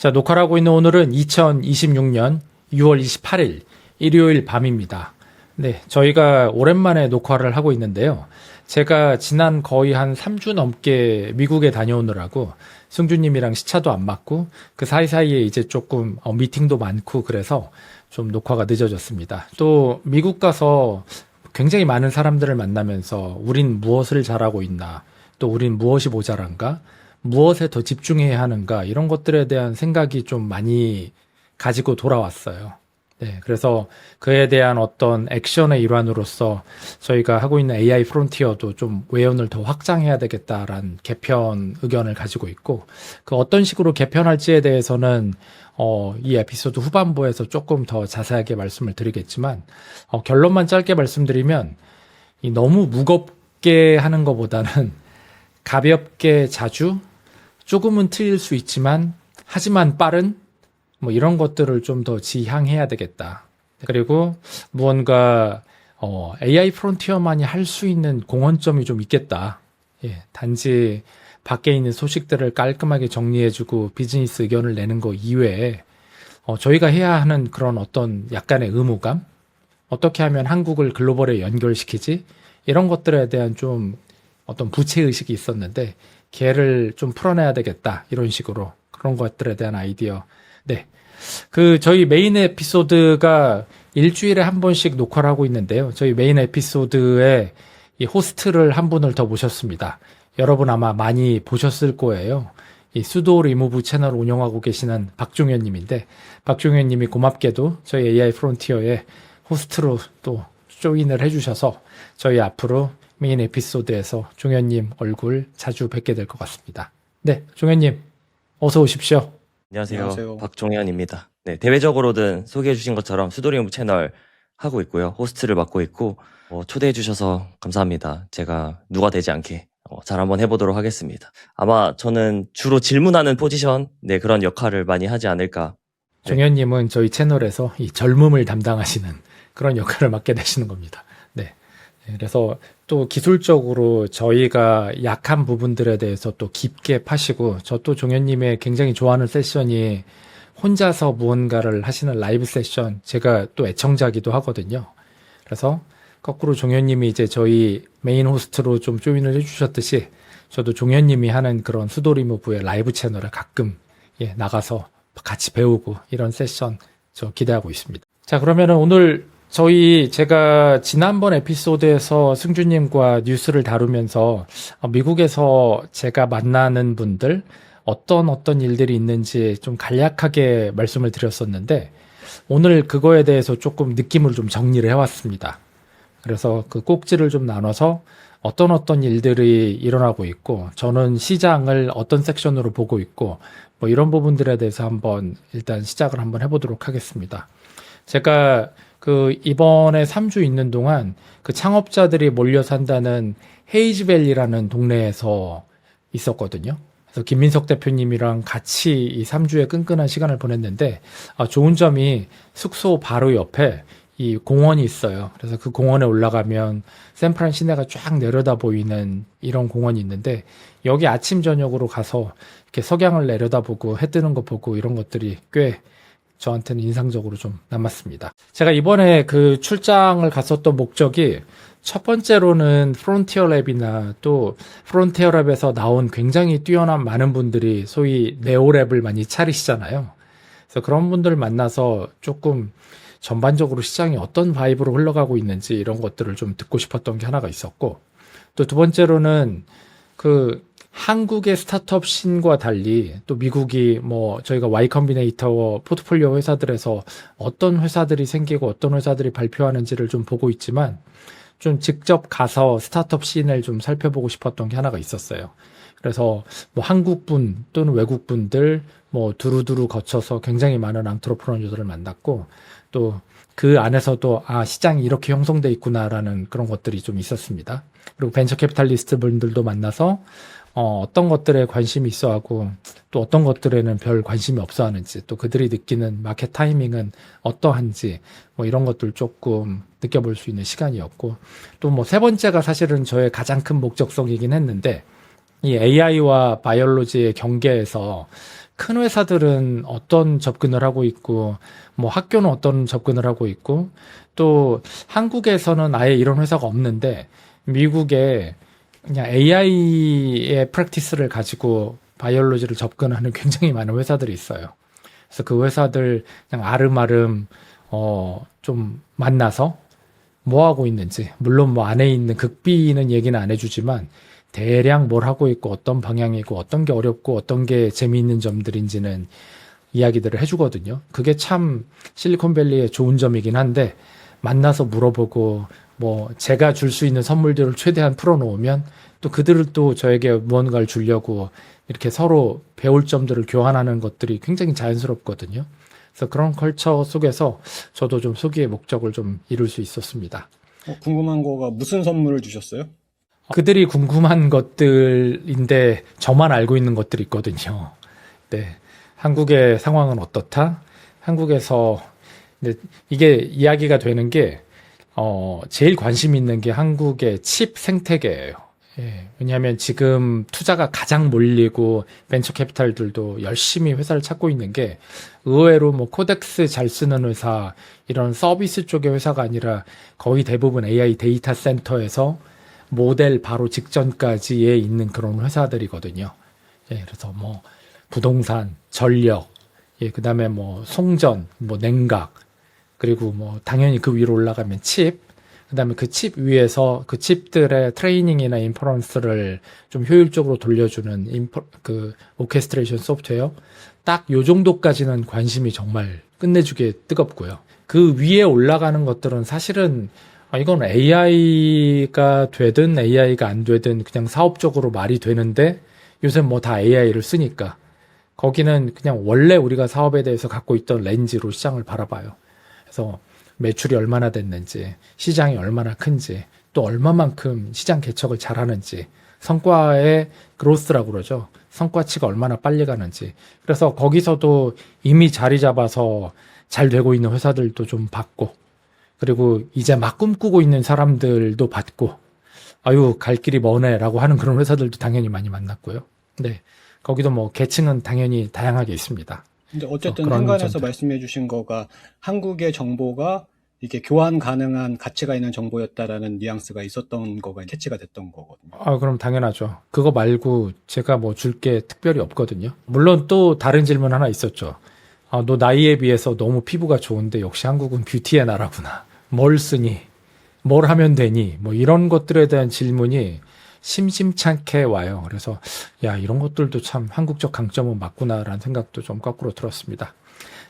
자, 녹화를 하고 있는 오늘은 2026년 6월 28일 일요일 밤입니다. 네, 저희가 오랜만에 녹화를 하고 있는데요. 제가 지난 거의 한 3주 넘게 미국에 다녀오느라고 승주님이랑 시차도 안 맞고 그 사이사이에 이제 조금 미팅도 많고 그래서 좀 녹화가 늦어졌습니다. 또 미국 가서 굉장히 많은 사람들을 만나면서 우린 무엇을 잘하고 있나, 또 우린 무엇이 모자란가, 무엇에 더 집중해야 하는가, 이런 것들에 대한 생각이 좀 많이 가지고 돌아왔어요. 네, 그래서 그에 대한 어떤 액션의 일환으로서 저희가 하고 있는 AI 프론티어도 좀 외연을 더 확장해야 되겠다라는 개편 의견을 가지고 있고, 그 어떤 식으로 개편할지에 대해서는 이 에피소드 후반부에서 조금 더 자세하게 말씀을 드리겠지만, 결론만 짧게 말씀드리면, 이 너무 무겁게 하는 것보다는 가볍게 자주, 조금은 틀릴 수 있지만, 하지만 빠른, 뭐 이런 것들을 좀 더 지향해야 되겠다. 그리고 무언가 AI 프론티어만이 할 수 있는 공헌점이 좀 있겠다. 예, 단지 밖에 있는 소식들을 깔끔하게 정리해주고 비즈니스 의견을 내는 거 이외에 저희가 해야 하는 그런 어떤 약간의 의무감, 어떻게 하면 한국을 글로벌에 연결시키지, 이런 것들에 대한 좀 어떤 부채의식이 있었는데 걔를 좀 풀어내야 되겠다, 이런 식으로 그런 것들에 대한 아이디어. 네, 저희 메인 에피소드가 일주일에 한 번씩 녹화를 하고 있는데요. 저희 메인 에피소드에 이 호스트를 한 분을 더 모셨습니다. 여러분 아마 많이 보셨을 거예요. 이 수도 리무브 채널을 운영하고 계시는 박종현 님인데, 박종현 님이 고맙게도 저희 AI 프론티어의 호스트로 또 조인을 해주셔서 저희 앞으로 메인 에피소드에서 종현 님 얼굴 자주 뵙게 될 것 같습니다. 네, 종현 님 어서 오십시오. 안녕하세요. 박종현입니다. 네, 대외적으로든 소개해 주신 것처럼 수도리무브 채널 하고 있고요. 호스트를 맡고 있고, 초대해 주셔서 감사합니다. 제가 누가 되지 않게 잘 한번 해보도록 하겠습니다. 아마 저는 주로 질문하는 포지션, 네, 그런 역할을 많이 하지 않을까. 네. 종현님은 저희 채널에서 이 젊음을 담당하시는 그런 역할을 맡게 되시는 겁니다. 네. 그래서 또 기술적으로 저희가 약한 부분들에 대해서 또 깊게 파시고, 저 또 종현님의 굉장히 좋아하는 세션이 혼자서 무언가를 하시는 라이브 세션, 제가 또 애청자기도 하거든요. 그래서 거꾸로 종현님이 이제 저희 메인 호스트로 좀 조인을 해주셨듯이 저도 종현님이 하는 그런 수도리무브의 라이브 채널에 가끔 나가서 같이 배우고 이런 세션 저 기대하고 있습니다. 자, 그러면은 오늘 제가 지난번 에피소드에서 승주님과 뉴스를 다루면서 미국에서 제가 만나는 분들 어떤 일들이 있는지 좀 간략하게 말씀을 드렸었는데, 오늘 그거에 대해서 조금 느낌을 좀 정리를 해왔습니다. 그래서 그 꼭지를 좀 나눠서 어떤 일들이 일어나고 있고, 저는 시장을 어떤 섹션으로 보고 있고, 뭐 이런 부분들에 대해서 한번 일단 시작을 한번 해보도록 하겠습니다. 제가 이번에 3주 있는 동안 그 창업자들이 몰려 산다는 헤이즈밸리라는 동네에서 있었거든요. 그래서 김민석 대표님이랑 같이 이 3주의 끈끈한 시간을 보냈는데, 좋은 점이 숙소 바로 옆에 이 공원이 있어요. 그래서 그 공원에 올라가면 샌프란 시내가 쫙 내려다 보이는 이런 공원이 있는데, 여기 아침 저녁으로 가서 이렇게 석양을 내려다보고 해 뜨는 거 보고 이런 것들이 꽤 저한테는 인상적으로 좀 남았습니다. 제가 이번에 그 출장을 갔었던 목적이 첫 번째로는 프론티어 랩이나 또 프론티어 랩에서 나온 굉장히 뛰어난 많은 분들이 소위 네오랩을 많이 차리시잖아요. 그래서 그런 분들 만나서 조금 전반적으로 시장이 어떤 바이브로 흘러가고 있는지 이런 것들을 좀 듣고 싶었던 게 하나가 있었고, 또 두 번째로는 한국의 스타트업 씬과 달리 또 미국이 저희가 Y 컴비네이터 포트폴리오 회사들에서 어떤 회사들이 생기고 어떤 회사들이 발표하는지를 좀 보고 있지만, 좀 직접 가서 스타트업 씬을 좀 살펴보고 싶었던 게 하나가 있었어요. 그래서 한국분 또는 외국분들 두루두루 거쳐서 굉장히 많은 앙트로프러니저들을 만났고, 또 그 안에서도 시장이 이렇게 형성돼 있구나라는 그런 것들이 좀 있었습니다. 그리고 벤처 캐피탈리스트 분들도 만나서 어떤 것들에 관심이 있어 하고 또 어떤 것들에는 별 관심이 없어 하는지, 또 그들이 느끼는 마켓 타이밍은 어떠한지 이런 것들 조금 느껴볼 수 있는 시간이었고, 또 세 번째가 사실은 저의 가장 큰 목적성이긴 했는데, 이 AI와 바이올로지의 경계에서 큰 회사들은 어떤 접근을 하고 있고, 뭐 학교는 어떤 접근을 하고 있고, 또 한국에서는 아예 이런 회사가 없는데, 미국에 그냥 AI의 프랙티스를 가지고 바이올로지를 접근하는 굉장히 많은 회사들이 있어요. 그래서 그 회사들 그냥 아름아름, 좀 만나서 뭐 하고 있는지, 물론 뭐 안에 있는 극비는 얘기는 안 해주지만, 대략 뭘 하고 있고 어떤 방향이고 어떤 게 어렵고 어떤 게 재미있는 점들인지는 이야기들을 해주거든요. 그게 참 실리콘밸리의 좋은 점이긴 한데 만나서 물어보고 뭐 제가 줄 수 있는 선물들을 최대한 풀어놓으면 또 그들도 저에게 무언가를 주려고 이렇게 서로 배울 점들을 교환하는 것들이 굉장히 자연스럽거든요. 그래서 그런 컬처 속에서 저도 좀 소기의 목적을 좀 이룰 수 있었습니다. 궁금한 거가 무슨 선물을 주셨어요? 그들이 궁금한 것들인데 저만 알고 있는 것들이 있거든요. 네. 한국의 상황은 어떻다? 한국에서, 근데 이게 이야기가 되는 게, 제일 관심 있는 게 한국의 칩 생태계예요. 예, 왜냐하면 지금 투자가 가장 몰리고 벤처 캐피탈들도 열심히 회사를 찾고 있는 게 의외로 뭐 코덱스 잘 쓰는 회사, 이런 서비스 쪽의 회사가 아니라 거의 대부분 AI 데이터 센터에서 모델 바로 직전까지에 있는 그런 회사들이거든요. 예, 그래서 뭐 부동산, 전력, 예, 그다음에 뭐 송전, 뭐 냉각, 그리고 뭐 당연히 그 위로 올라가면 칩, 그다음에 그 칩 위에서 그 칩들의 트레이닝이나 인퍼런스를 좀 효율적으로 돌려주는 그 오케스트레이션 소프트웨어, 딱 요 정도까지는 관심이 정말 끝내주게 뜨겁고요. 그 위에 올라가는 것들은 사실은 이건 AI가 되든 AI가 안 되든 그냥 사업적으로 말이 되는데 요새 뭐 다 AI를 쓰니까 거기는 그냥 원래 우리가 사업에 대해서 갖고 있던 렌즈로 시장을 바라봐요. 그래서 매출이 얼마나 됐는지, 시장이 얼마나 큰지, 또 얼마만큼 시장 개척을 잘하는지, 성과의 그로스라고 그러죠. 성과치가 얼마나 빨리 가는지. 그래서 거기서도 이미 자리 잡아서 잘 되고 있는 회사들도 좀 봤고, 그리고 이제 막 꿈꾸고 있는 사람들도 봤고, 아유, 갈 길이 머네라고 하는 그런 회사들도 당연히 많이 만났고요. 네. 거기도 뭐 계층은 당연히 다양하게 있습니다. 근데 어쨌든 그런 현관에서 점들. 말씀해 주신 거가 한국의 정보가 이게 교환 가능한 가치가 있는 정보였다라는 뉘앙스가 있었던 거가 캐치가 됐던 거거든요. 그럼 당연하죠. 그거 말고 제가 뭐 줄 게 특별히 없거든요. 물론 또 다른 질문 하나 있었죠. 너 나이에 비해서 너무 피부가 좋은데 역시 한국은 뷰티의 나라구나. 뭘 쓰니? 뭘 하면 되니? 뭐 이런 것들에 대한 질문이 심심찮게 와요. 그래서 야, 이런 것들도 참 한국적 강점은 맞구나라는 생각도 좀 거꾸로 들었습니다.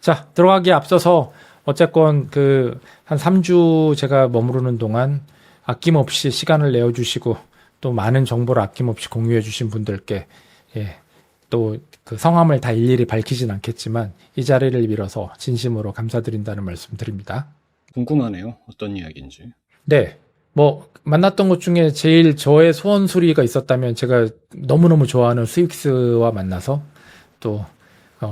자, 들어가기에 앞서서 어쨌건 그 한 3주 제가 머무르는 동안 아낌없이 시간을 내어주시고 또 많은 정보를 아낌없이 공유해주신 분들께 또 그 성함을 다 일일이 밝히진 않겠지만 이 자리를 빌어서 진심으로 감사드린다는 말씀 드립니다. 궁금하네요. 어떤 이야기인지. 네. 뭐 만났던 것 중에 제일 저의 소원소리가 있었다면 제가 너무너무 좋아하는 스윅스와 만나서 또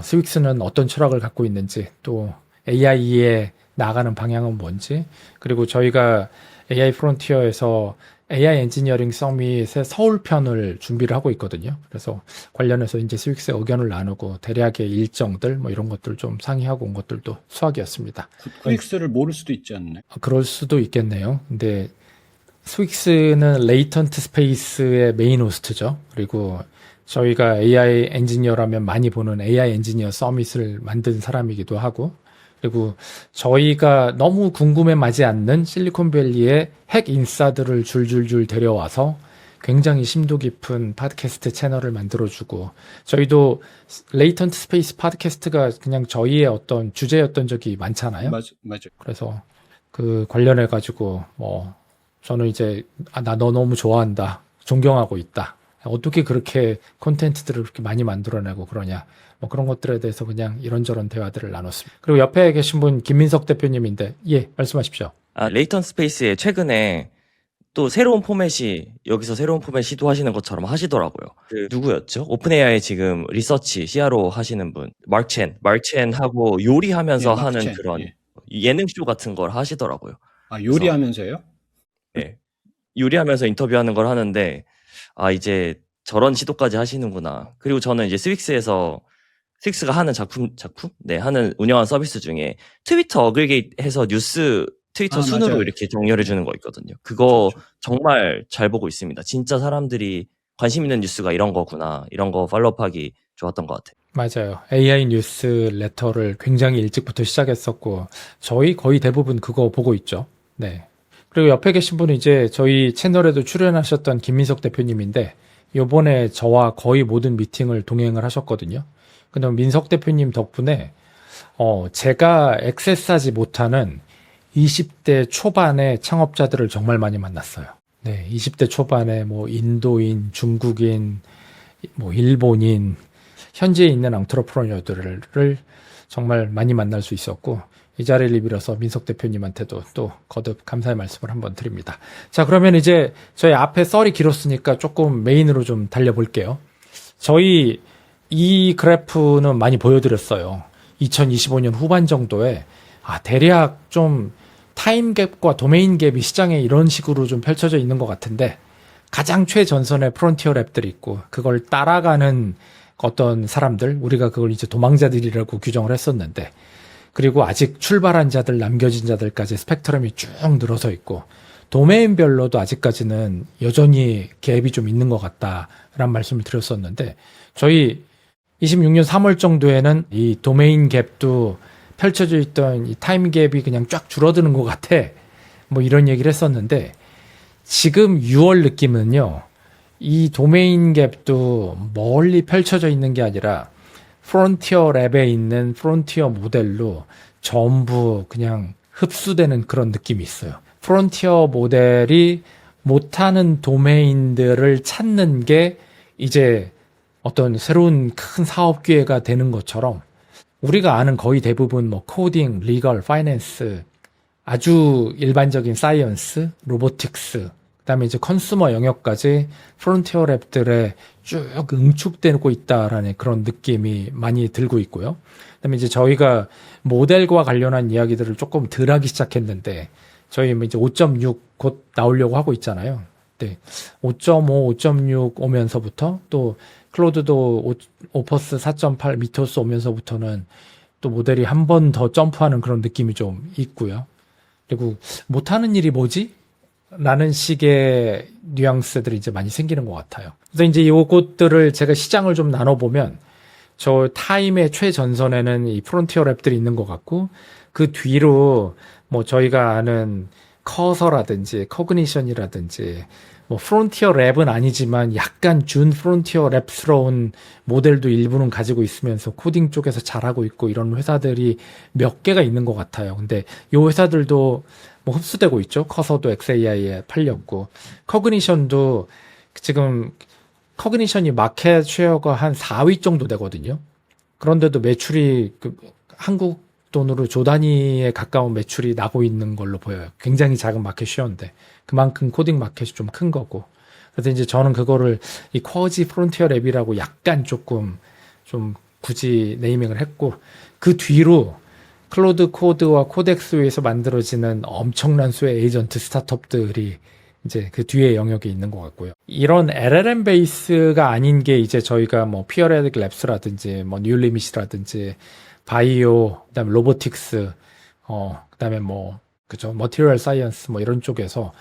스윅스는 어떤 철학을 갖고 있는지 또 AI에 나아가는 방향은 뭔지 그리고 저희가 AI 프론티어에서 AI 엔지니어링 서밋의 서울편을 준비를 하고 있거든요. 그래서 관련해서 이제 스윅스의 의견을 나누고 대략의 일정들 뭐 이런 것들 좀 상의하고 온 것들도 수학이었습니다. 스윅스를 모를 수도 있지 않나요? 그럴 수도 있겠네요. 근데 스윅스는 레이턴트 스페이스의 메인 호스트죠. 그리고 저희가 AI 엔지니어라면 많이 보는 AI 엔지니어 서밋을 만든 사람이기도 하고 그리고 저희가 너무 궁금해 마지 않는 실리콘밸리의 핵 인싸들을 줄줄줄 데려와서 굉장히 심도 깊은 팟캐스트 채널을 만들어주고 저희도 레이턴트 스페이스 팟캐스트가 그냥 저희의 어떤 주제였던 적이 많잖아요. 맞아요. 그래서 그 관련해 가지고 뭐 저는 이제 나 너 너무 좋아한다. 존경하고 있다. 어떻게 그렇게 콘텐츠들을 그렇게 많이 만들어내고 그러냐. 뭐 그런 것들에 대해서 그냥 이런저런 대화들을 나눴습니다. 그리고 옆에 계신 분 김민석 대표님인데 말씀하십시오. 레이턴 스페이스에 최근에 또 새로운 포맷이 여기서 새로운 포맷 시도하시는 것처럼 하시더라고요. 그 누구였죠? 오픈AI 지금 리서치 CRO 하시는 분 말첸하고 요리하면서 하는 마크첸, 그런 예능 쇼 같은 걸 하시더라고요. 요리하면서요? 네. 요리하면서 인터뷰하는 걸 하는데 이제 저런 시도까지 하시는구나. 그리고 저는 이제 스윅스에서 스틱스가 하는 네, 운영한 서비스 중에 트위터 어그리게이트 해서 트위터 순으로 맞아요. 이렇게 정렬해 주는 거 있거든요. 그거 그렇죠. 정말 잘 보고 있습니다. 진짜 사람들이 관심 있는 뉴스가 이런 거구나. 이런 거 팔로우하기 좋았던 것 같아요. 맞아요. AI 뉴스 레터를 굉장히 일찍부터 시작했었고, 저희 거의 대부분 그거 보고 있죠. 네. 그리고 옆에 계신 분은 이제 저희 채널에도 출연하셨던 김민석 대표님인데, 요번에 저와 거의 모든 미팅을 동행을 하셨거든요. 근데 민석 대표님 덕분에, 제가 액세스하지 못하는 20대 초반의 창업자들을 정말 많이 만났어요. 네. 20대 초반에 뭐 인도인, 중국인, 뭐 일본인, 현지에 있는 앙트러프러녀들을 정말 많이 만날 수 있었고, 이 자리를 빌어서 민석 대표님한테도 또 거듭 감사의 말씀을 한번 드립니다. 자, 그러면 이제 저희 앞에 썰이 길었으니까 조금 메인으로 좀 달려볼게요. 저희 이 그래프는 많이 보여드렸어요. 2025년 후반 정도에 대략 좀 타임갭과 도메인 갭이 시장에 이런 식으로 좀 펼쳐져 있는 것 같은데, 가장 최전선에 프론티어 랩들이 있고 그걸 따라가는 어떤 사람들, 우리가 그걸 이제 도망자들이라고 규정을 했었는데, 그리고 아직 출발한 자들, 남겨진 자들까지 스펙트럼이 쭉 늘어서 있고, 도메인별로도 아직까지는 여전히 갭이 좀 있는 것 같다라는 말씀을 드렸었는데, 저희 26년 3월 정도에는 이 도메인 갭도 펼쳐져 있던 이 타임 갭이 그냥 쫙 줄어드는 것 같아. 뭐 이런 얘기를 했었는데, 지금 6월 느낌은요, 이 도메인 갭도 멀리 펼쳐져 있는 게 아니라 프론티어 랩에 있는 프론티어 모델로 전부 그냥 흡수되는 그런 느낌이 있어요. 프론티어 모델이 못하는 도메인들을 찾는 게 이제 어떤 새로운 큰 사업 기회가 되는 것처럼, 우리가 아는 거의 대부분 뭐 코딩, 리걸, 파이낸스, 아주 일반적인 사이언스, 로보틱스, 그다음에 이제 컨슈머 영역까지 프론티어 랩들에 쭉 응축되고 있다라는 그런 느낌이 많이 들고 있고요. 그다음에 이제 저희가 모델과 관련한 이야기들을 조금 덜 하기 시작했는데, 저희 이제 5.6 곧 나오려고 하고 있잖아요. 네. 5.5, 5.6 오면서부터 또 클로드도 오퍼스 4.8 미토스 오면서부터는 또 모델이 한 번 더 점프하는 그런 느낌이 좀 있고요. 그리고 못하는 일이 뭐지? 라는 식의 뉘앙스들이 이제 많이 생기는 것 같아요. 그래서 이제 요것들을 제가 시장을 좀 나눠보면, 저 타임의 최전선에는 이 프론티어 랩들이 있는 것 같고, 그 뒤로 뭐 저희가 아는 커서라든지 커그니션이라든지, 뭐 프론티어 랩은 아니지만 약간 준 프론티어 랩스러운 모델도 일부는 가지고 있으면서 코딩 쪽에서 잘하고 있고, 이런 회사들이 몇 개가 있는 것 같아요. 근데 요 회사들도 뭐 흡수되고 있죠. 커서도 XAI에 팔렸고, 커그니션도 지금 커그니션이 마켓 쉐어가 한 4위 정도 되거든요. 그런데도 매출이 한국 돈으로 조 단위에 가까운 매출이 나고 있는 걸로 보여요. 굉장히 작은 마켓 쉐어인데 그만큼 코딩 마켓이 좀 큰 거고. 그래서 이제 저는 그거를 이 쿼지 프론티어 랩이라고 약간 조금 좀 굳이 네이밍을 했고, 그 뒤로 클로드 코드와 코덱스에서 만들어지는 엄청난 수의 에이전트 스타트업들이 이제 그 뒤에 영역에 있는 것 같고요. 이런 LLM 베이스가 아닌 게 이제 저희가 뭐 피어레딕 랩스라든지 뭐 뉴리밋이라든지 바이오, 그다음에 로보틱스, 그다음에 뭐 그죠, 머티리얼 사이언스 뭐 이런 쪽에서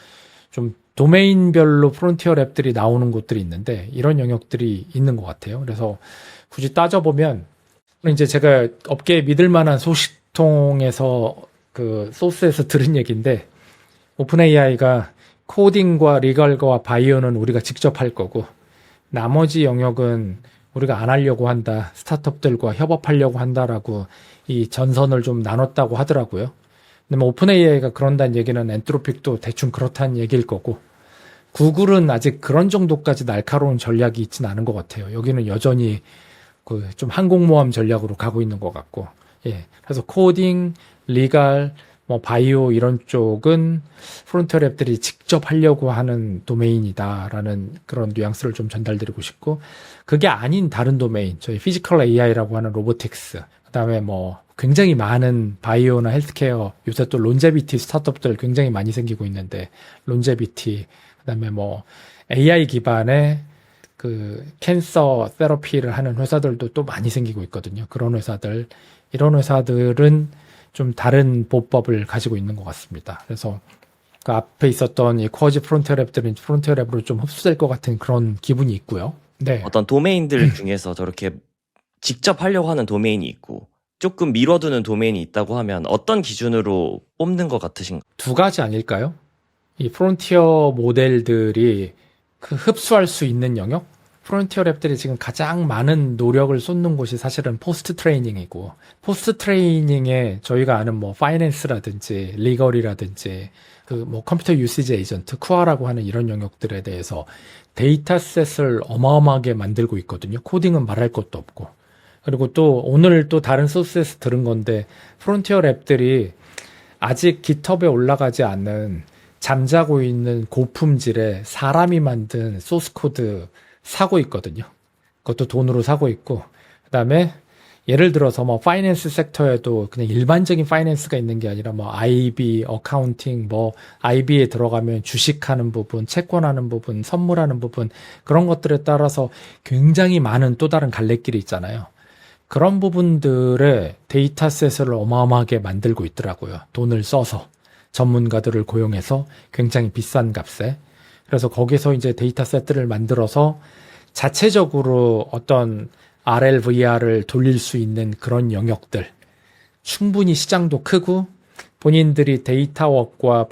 좀 도메인별로 프론티어 랩들이 나오는 곳들이 있는데, 이런 영역들이 있는 것 같아요. 그래서 굳이 따져보면 이제 제가 업계에 믿을 만한 소식통에서 그 소스에서 들은 얘기인데, 오픈 AI가 코딩과 리걸과 바이오는 우리가 직접 할 거고, 나머지 영역은 우리가 안 하려고 한다, 스타트업들과 협업하려고 한다라고 이 전선을 좀 나눴다고 하더라고요. 근데 뭐 오픈 AI가 그런다는 얘기는 엔트로픽도 대충 그렇다는 얘기일 거고, 구글은 아직 그런 정도까지 날카로운 전략이 있지는 않은 것 같아요. 여기는 여전히 그 좀 항공모함 전략으로 가고 있는 것 같고, 예. 그래서 코딩, 리갈, 뭐 바이오 이런 쪽은 프론티어 랩들이 직접 하려고 하는 도메인이다라는 그런 뉘앙스를 좀 전달드리고 싶고, 그게 아닌 다른 도메인, 저희 피지컬 AI라고 하는 로보틱스, 그다음에 뭐 굉장히 많은 바이오나 헬스케어, 요새 또 론제비티 스타트업들 굉장히 많이 생기고 있는데, 론제비티, 그다음에 뭐 AI 기반의 그 캔서 테라피를 하는 회사들도 또 많이 생기고 있거든요. 그런 회사들, 이런 회사들은 좀 다른 보법을 가지고 있는 것 같습니다. 그래서 그 앞에 있었던 이 쿼지 프론티어 랩들은 프론티어 랩으로 좀 흡수될 것 같은 그런 기분이 있고요. 네. 어떤 도메인들 중에서 저렇게 직접 하려고 하는 도메인이 있고 조금 미뤄두는 도메인이 있다고 하면 어떤 기준으로 뽑는 것 같으신가요? 두 가지 아닐까요? 이 프론티어 모델들이 그 흡수할 수 있는 영역? 프론티어 랩들이 지금 가장 많은 노력을 쏟는 곳이 사실은 포스트 트레이닝이고, 포스트 트레이닝에 저희가 아는 뭐 파이낸스라든지 리걸이라든지 그 뭐 컴퓨터 유시지 에이전트, 쿠아라고 하는 이런 영역들에 대해서 데이터셋을 어마어마하게 만들고 있거든요. 코딩은 말할 것도 없고. 그리고 또 오늘 또 다른 소스에서 들은 건데, 프론티어 랩들이 아직 깃허브에 올라가지 않는 잠자고 있는 고품질의 사람이 만든 소스 코드 사고 있거든요. 그것도 돈으로 사고 있고, 그 다음에 예를 들어서 뭐 파이낸스 섹터에도 그냥 일반적인 파이낸스가 있는 게 아니라 뭐 IB, 어카운팅, 뭐 IB에 들어가면 주식하는 부분, 채권하는 부분, 선물하는 부분, 그런 것들에 따라서 굉장히 많은 또 다른 갈래길이 있잖아요. 그런 부분들의 데이터셋을 어마어마하게 만들고 있더라고요. 돈을 써서. 전문가들을 고용해서 굉장히 비싼 값에. 그래서 거기서 이제 데이터셋들을 만들어서 자체적으로 어떤 RLVR을 돌릴 수 있는 그런 영역들. 충분히 시장도 크고 본인들이 데이터 웍과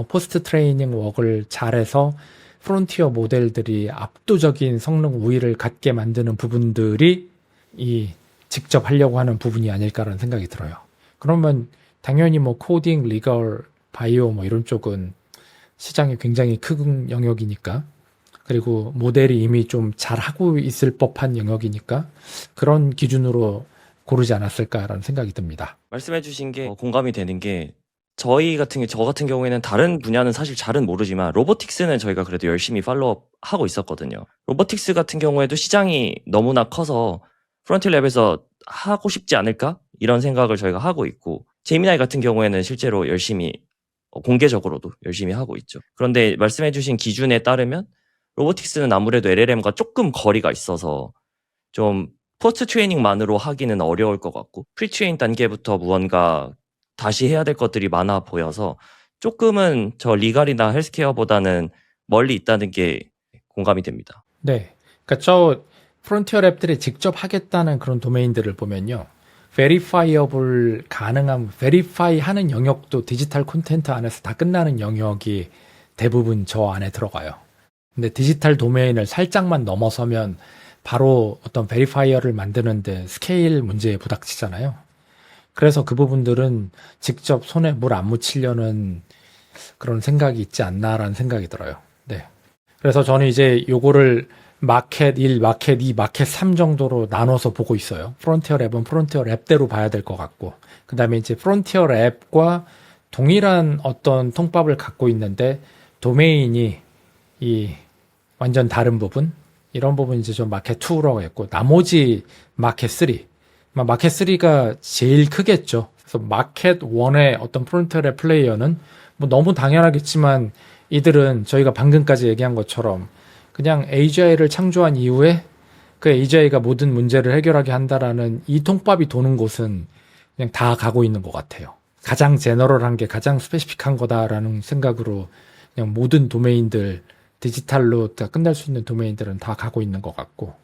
포스트 트레이닝 웍을 잘해서 프론티어 모델들이 압도적인 성능 우위를 갖게 만드는 부분들이 이 직접 하려고 하는 부분이 아닐까라는 생각이 들어요. 그러면 당연히 뭐 코딩, 리걸, 바이오 뭐 이런 쪽은 시장이 굉장히 큰 영역이니까, 그리고 모델이 이미 좀 잘하고 있을 법한 영역이니까 그런 기준으로 고르지 않았을까라는 생각이 듭니다. 말씀해 주신 게 공감이 되는 게 저 같은 경우에는 다른 분야는 사실 잘은 모르지만 로보틱스는 저희가 그래도 열심히 팔로업 하고 있었거든요. 로보틱스 같은 경우에도 시장이 너무나 커서 프론티어 랩에서 하고 싶지 않을까? 이런 생각을 저희가 하고 있고, 제미나이 같은 경우에는 실제로 열심히 공개적으로도 열심히 하고 있죠. 그런데 말씀해 주신 기준에 따르면 로보틱스는 아무래도 LLM과 조금 거리가 있어서 좀 포스트 트레이닝만으로 하기는 어려울 것 같고, 프리 트레인 단계부터 무언가 다시 해야 될 것들이 많아 보여서 조금은 저 리갈이나 헬스케어보다는 멀리 있다는 게 공감이 됩니다. 네. 그러니까 저 프론티어 랩들이 직접 하겠다는 그런 도메인들을 보면요. 베리파이어블 가능한, 베리파이 하는 영역도 디지털 콘텐트 안에서 다 끝나는 영역이 대부분 저 안에 들어가요. 근데 디지털 도메인을 살짝만 넘어서면 바로 어떤 베리파이어를 만드는데 스케일 문제에 부닥치잖아요. 그래서 그 부분들은 직접 손에 물 안 묻히려는 그런 생각이 있지 않나라는 생각이 들어요. 네. 그래서 저는 이제 요거를 마켓 1, 마켓 2, 마켓 3 정도로 나눠서 보고 있어요. 프론티어 랩은 프론티어 랩대로 봐야 될 것 같고, 그 다음에 이제 프론티어 랩과 동일한 어떤 통밥을 갖고 있는데 도메인이 이 완전 다른 부분, 이런 부분 이제 좀 마켓 2라고 했고, 나머지 마켓 3, 마켓 3가 제일 크겠죠. 그래서 마켓 1의 어떤 프론티어 랩 플레이어는 뭐 너무 당연하겠지만 이들은 저희가 방금까지 얘기한 것처럼 그냥 AGI를 창조한 이후에 그 AGI가 모든 문제를 해결하게 한다라는 이 통밥이 도는 곳은 그냥 다 가고 있는 것 같아요. 가장 제너럴한 게 가장 스페시픽한 거다라는 생각으로 그냥 모든 도메인들, 디지털로 다 끝날 수 있는 도메인들은 다 가고 있는 것 같고,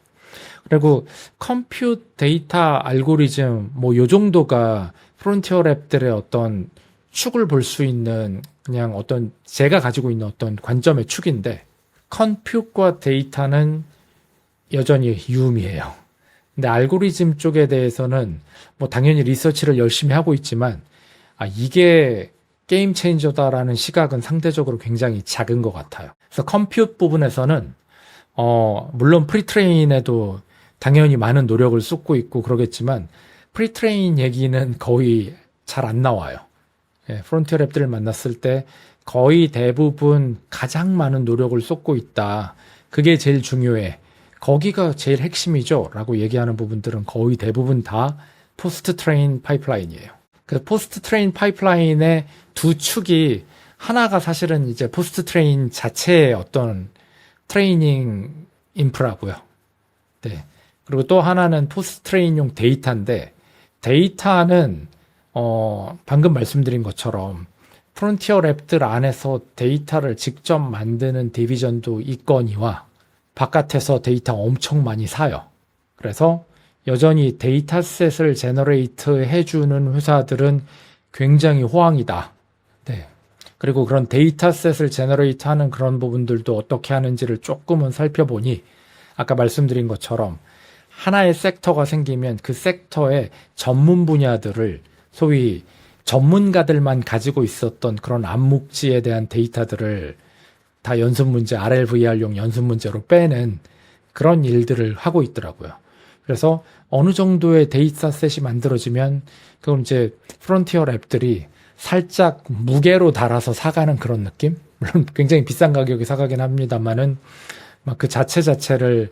그리고 컴퓨트 데이터 알고리즘 뭐 요 정도가 프론티어 랩들의 어떤 축을 볼 수 있는 그냥 어떤 제가 가지고 있는 어떤 관점의 축인데, 컴퓨트과 데이터는 여전히 유의미해요. 근데 알고리즘 쪽에 대해서는 뭐 당연히 리서치를 열심히 하고 있지만 이게 게임 체인저다라는 시각은 상대적으로 굉장히 작은 것 같아요. 그래서 컴퓨트 부분에서는 물론 프리트레인에도 당연히 많은 노력을 쏟고 있고 그러겠지만 프리트레인 얘기는 거의 잘 안 나와요. 예, 프론티어 랩들을 만났을 때 거의 대부분 가장 많은 노력을 쏟고 있다. 그게 제일 중요해. 거기가 제일 핵심이죠. 라고 얘기하는 부분들은 거의 대부분 다 포스트 트레인 파이프라인이에요. 그 포스트 트레인 파이프라인의 두 축이 하나가 사실은 이제 포스트 트레인 자체의 어떤 트레이닝 인프라고요. 네. 그리고 또 하나는 포스트 트레인용 데이터인데 데이터는 방금 말씀드린 것처럼 프론티어 랩들 안에서 데이터를 직접 만드는 디비전도 있거니와 바깥에서 데이터 엄청 많이 사요. 그래서 여전히 데이터셋을 제너레이트 해주는 회사들은 굉장히 호황이다. 네. 그리고 그런 데이터셋을 제너레이트 하는 그런 부분들도 어떻게 하는지를 조금은 살펴보니 아까 말씀드린 것처럼 하나의 섹터가 생기면 그 섹터의 전문 분야들을 소위 전문가들만 가지고 있었던 그런 암묵지에 대한 데이터들을 다 연습 문제, RLVR용 연습 문제로 빼는 그런 일들을 하고 있더라고요. 그래서 어느 정도의 데이터셋이 만들어지면 그건 이제 프론티어 랩들이 살짝 무게로 달아서 사가는 그런 느낌? 물론 굉장히 비싼 가격에 사가긴 합니다만은 막 그 자체를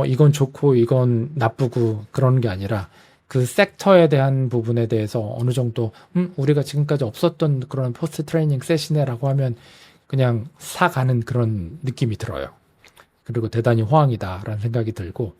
이건 좋고 이건 나쁘고 그런 게 아니라 그 섹터에 대한 부분에 대해서 어느 정도 우리가 지금까지 없었던 그런 포스트 트레이닝 셋이네라고 하면 그냥 사가는 그런 느낌이 들어요. 그리고 대단히 호황이다라는 생각이 들고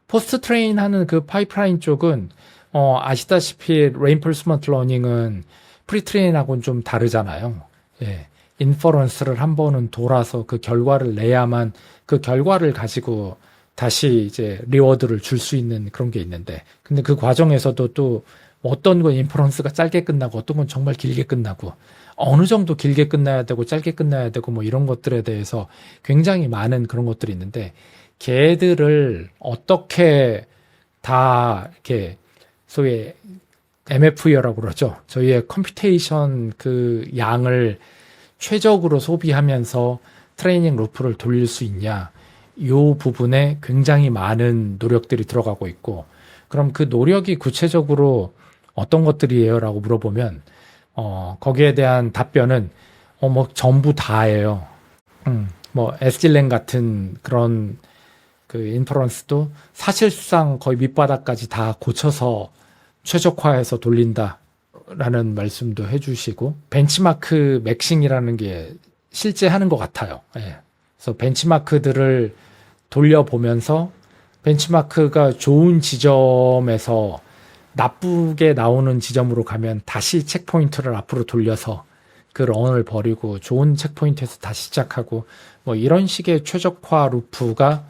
포스트 트레인 하는 그 파이프라인 쪽은 아시다시피 레인포스먼트 러닝은 프리 트레인하고는 좀 다르잖아요. 예. 인퍼런스를 한 번은 돌아서 그 결과를 내야만 그 결과를 가지고 다시 이제 리워드를 줄 수 있는 그런 게 있는데 근데 그 과정에서도 또 어떤 건 인퍼런스가 짧게 끝나고 어떤 건 정말 길게 끝나고 어느 정도 길게 끝나야 되고 짧게 끝나야 되고 뭐 이런 것들에 대해서 굉장히 많은 그런 것들이 있는데 걔들을 어떻게 다 이렇게 소위 MF여라고 그러죠. 저희의 컴퓨테이션 그 양을 최적으로 소비하면서 트레이닝 루프를 돌릴 수 있냐. 이 부분에 굉장히 많은 노력들이 들어가고 있고 그럼 그 노력이 구체적으로 어떤 것들이에요? 라고 물어보면 거기에 대한 답변은 뭐 전부 다예요. 뭐 SGLang 같은 그런 그 인퍼런스도 사실상 거의 밑바닥까지 다 고쳐서 최적화해서 돌린다라는 말씀도 해주시고 벤치마크 맥싱이라는 게 실제 하는 것 같아요. 예. 그래서 벤치마크들을 돌려보면서 벤치마크가 좋은 지점에서 나쁘게 나오는 지점으로 가면 다시 체크포인트를 앞으로 돌려서 그 런을 버리고 좋은 체크포인트에서 다시 시작하고 뭐 이런 식의 최적화 루프가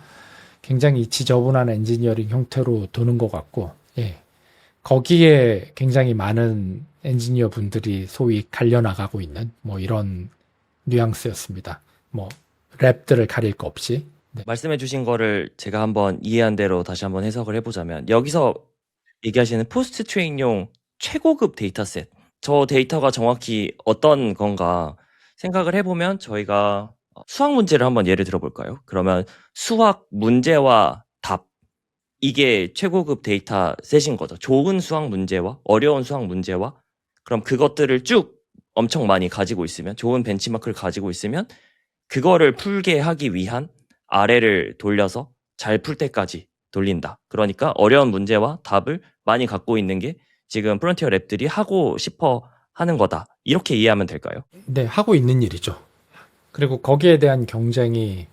굉장히 지저분한 엔지니어링 형태로 도는 것 같고 예. 거기에 굉장히 많은 엔지니어 분들이 소위 갈려나가고 있는 뭐 이런 뉘앙스였습니다. 뭐 랩들을 가릴 거 없이. 네. 말씀해 주신 거를 제가 한번 이해한 대로 다시 한번 해석을 해보자면 여기서 얘기하시는 포스트 트레인용 최고급 데이터셋 저 데이터가 정확히 어떤 건가 생각을 해보면 저희가 수학 문제를 한번 예를 들어볼까요? 그러면 수학 문제와 답 이게 최고급 데이터셋인 거죠. 좋은 수학 문제와 어려운 수학 문제와 그럼 그것들을 쭉 엄청 많이 가지고 있으면 좋은 벤치마크를 가지고 있으면 그거를 풀게 하기 위한 아래를 돌려서 잘 풀 때까지 돌린다. 그러니까 어려운 문제와 답을 많이 갖고 있는 게 지금 프론티어 랩들이 하고 싶어 하는 거다. 이렇게 이해하면 될까요? 네, 하고 있는 일이죠. 그리고 거기에 대한 경쟁이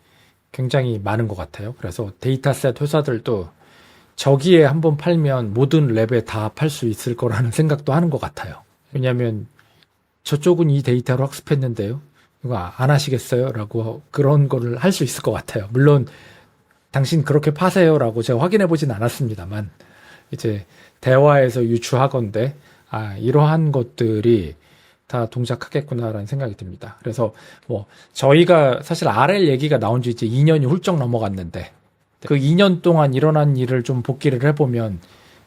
굉장히 많은 것 같아요. 그래서 데이터셋 회사들도 저기에 한번 팔면 모든 랩에 다 팔 수 있을 거라는 생각도 하는 것 같아요. 왜냐하면 저쪽은 이 데이터로 학습했는데요. 이거 안 하시겠어요? 라고 그런 거를 할 수 있을 것 같아요. 물론 당신 그렇게 파세요? 라고 제가 확인해 보진 않았습니다만 이제 대화에서 유추하건대 이러한 것들이 다 동작하겠구나라는 생각이 듭니다. 그래서 뭐 저희가 사실 RL 얘기가 나온 지 이제 2년이 훌쩍 넘어갔는데 그 2년 동안 일어난 일을 좀 복기를 해보면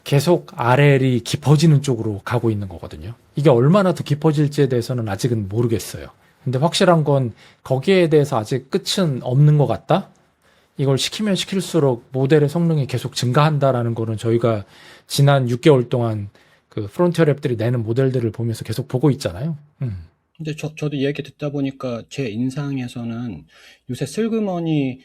계속 RL이 깊어지는 쪽으로 가고 있는 거거든요. 이게 얼마나 더 깊어질지에 대해서는 아직은 모르겠어요. 근데 확실한 건 거기에 대해서 아직 끝은 없는 것 같다? 이걸 시키면 시킬수록 모델의 성능이 계속 증가한다라는 거는 저희가 지난 6개월 동안 그 프론티어 랩들이 내는 모델들을 보면서 계속 보고 있잖아요. 근데 저도 이 얘기 듣다 보니까 제 인상에서는 요새 슬그머니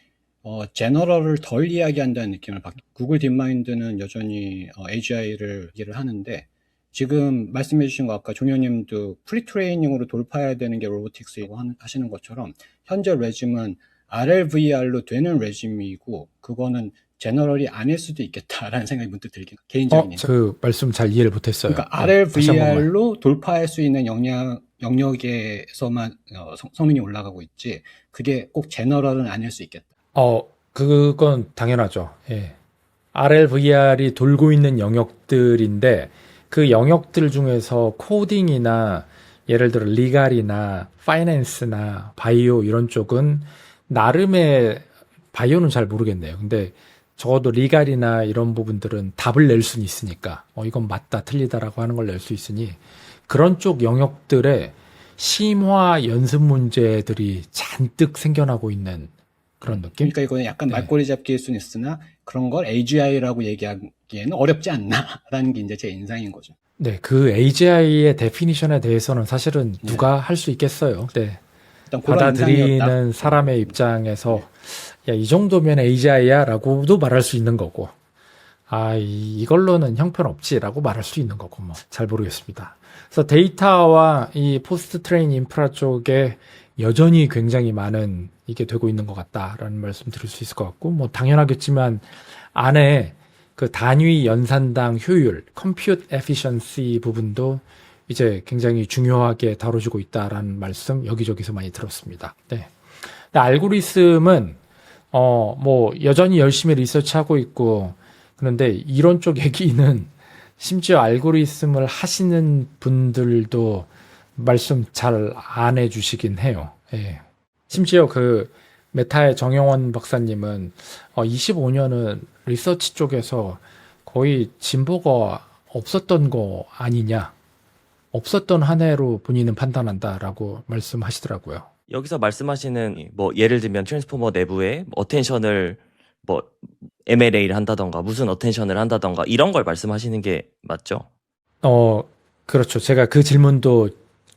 제너럴을 덜 이야기한다는 느낌을 받고 구글 딥마인드는 여전히 AGI를 얘기를 하는데 지금 말씀해 주신 거 아까 종현님도 프리트레이닝으로 돌파해야 되는 게 로보틱스라고 하시는 것처럼 현재 레짐은 RLVR로 되는 레짐이고 그거는 제너럴이 아닐 수도 있겠다라는 생각이 문득 들긴 개인적인 그 말씀 잘 이해를 못했어요. 그러니까 다시 한 번만. RLVR로 돌파할 수 있는 영역에서만 성능이 올라가고 있지 그게 꼭 제너럴은 아닐 수 있겠다. 그건 당연하죠. 예. RLVR이 돌고 있는 영역들인데 그 영역들 중에서 코딩이나 예를 들어 리갈이나 파이낸스나 바이오 이런 쪽은 나름의 바이오는 잘 모르겠네요. 근데 적어도 리갈이나 이런 부분들은 답을 낼 수는 있으니까 이건 맞다 틀리다라고 하는 걸 낼 수 있으니 그런 쪽 영역들의 심화 연습 문제들이 잔뜩 생겨나고 있는 그런 느낌? 그러니까 이거는 약간 네. 말꼬리 잡기일 수는 있으나 그런 걸 AGI라고 얘기하기에는 어렵지 않나라는 게 이제 제 인상인 거죠. 네, 그 AGI의 데피니션에 대해서는 사실은 누가 할 수 있겠어요. 네. 일단 그런 인상이었다. 받아들이는 사람의 입장에서 야, 이 정도면 AGI야 라고도 말할 수 있는 거고 이걸로는 형편없지라고 말할 수 있는 거고 뭐 잘 모르겠습니다. 그래서 데이터와 이 포스트 트레인 인프라 쪽에 여전히 굉장히 많은 이게 되고 있는 것 같다라는 말씀 드릴 수 있을 것 같고 뭐 당연하겠지만 안에 그 단위 연산당 효율, 컴퓨트 에피션시 부분도 이제 굉장히 중요하게 다뤄지고 있다라는 말씀 여기저기서 많이 들었습니다. 네. 근데 알고리즘은 뭐 여전히 열심히 리서치하고 있고 그런데 이런 쪽 얘기는 심지어 알고리즘을 하시는 분들도 말씀 잘 안 해주시긴 해요. 예. 심지어 그 메타의 정영원 박사님은 25년은 리서치 쪽에서 거의 진보가 없었던 거 아니냐, 없었던 한 해로 본인은 판단한다라고 말씀하시더라고요. 여기서 말씀하시는 뭐 예를 들면 트랜스포머 내부에 어텐션을 뭐 MLA를 한다던가 무슨 어텐션을 한다던가 이런 걸 말씀하시는 게 맞죠? 그렇죠. 제가 그 질문도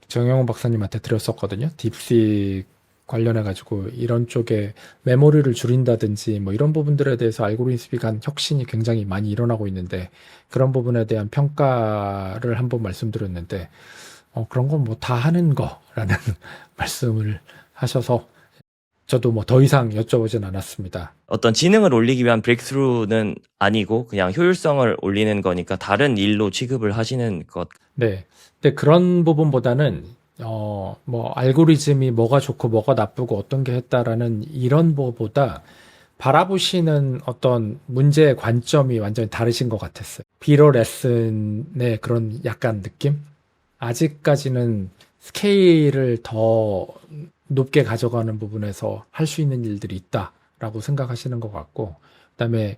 정영훈 박사님한테 드렸었거든요. 딥식 관련해가지고 이런 쪽에 메모리를 줄인다든지 뭐 이런 부분들에 대해서 알고리즘이 간 혁신이 굉장히 많이 일어나고 있는데 그런 부분에 대한 평가를 한번 말씀드렸는데 그런 건 뭐 다 하는 거라는 말씀을 하셔서 저도 뭐 더 이상 여쭤보진 않았습니다. 어떤 지능을 올리기 위한 브레이크스루는 아니고 그냥 효율성을 올리는 거니까 다른 일로 취급을 하시는 것. 네. 근데 그런 부분보다는 뭐 알고리즘이 뭐가 좋고 뭐가 나쁘고 어떤 게 했다라는 이런 거보다 바라보시는 어떤 문제의 관점이 완전히 다르신 것 같았어요. 비로 레슨의 그런 약간 느낌? 아직까지는 스케일을 더 높게 가져가는 부분에서 할 수 있는 일들이 있다라고 생각하시는 것 같고, 그다음에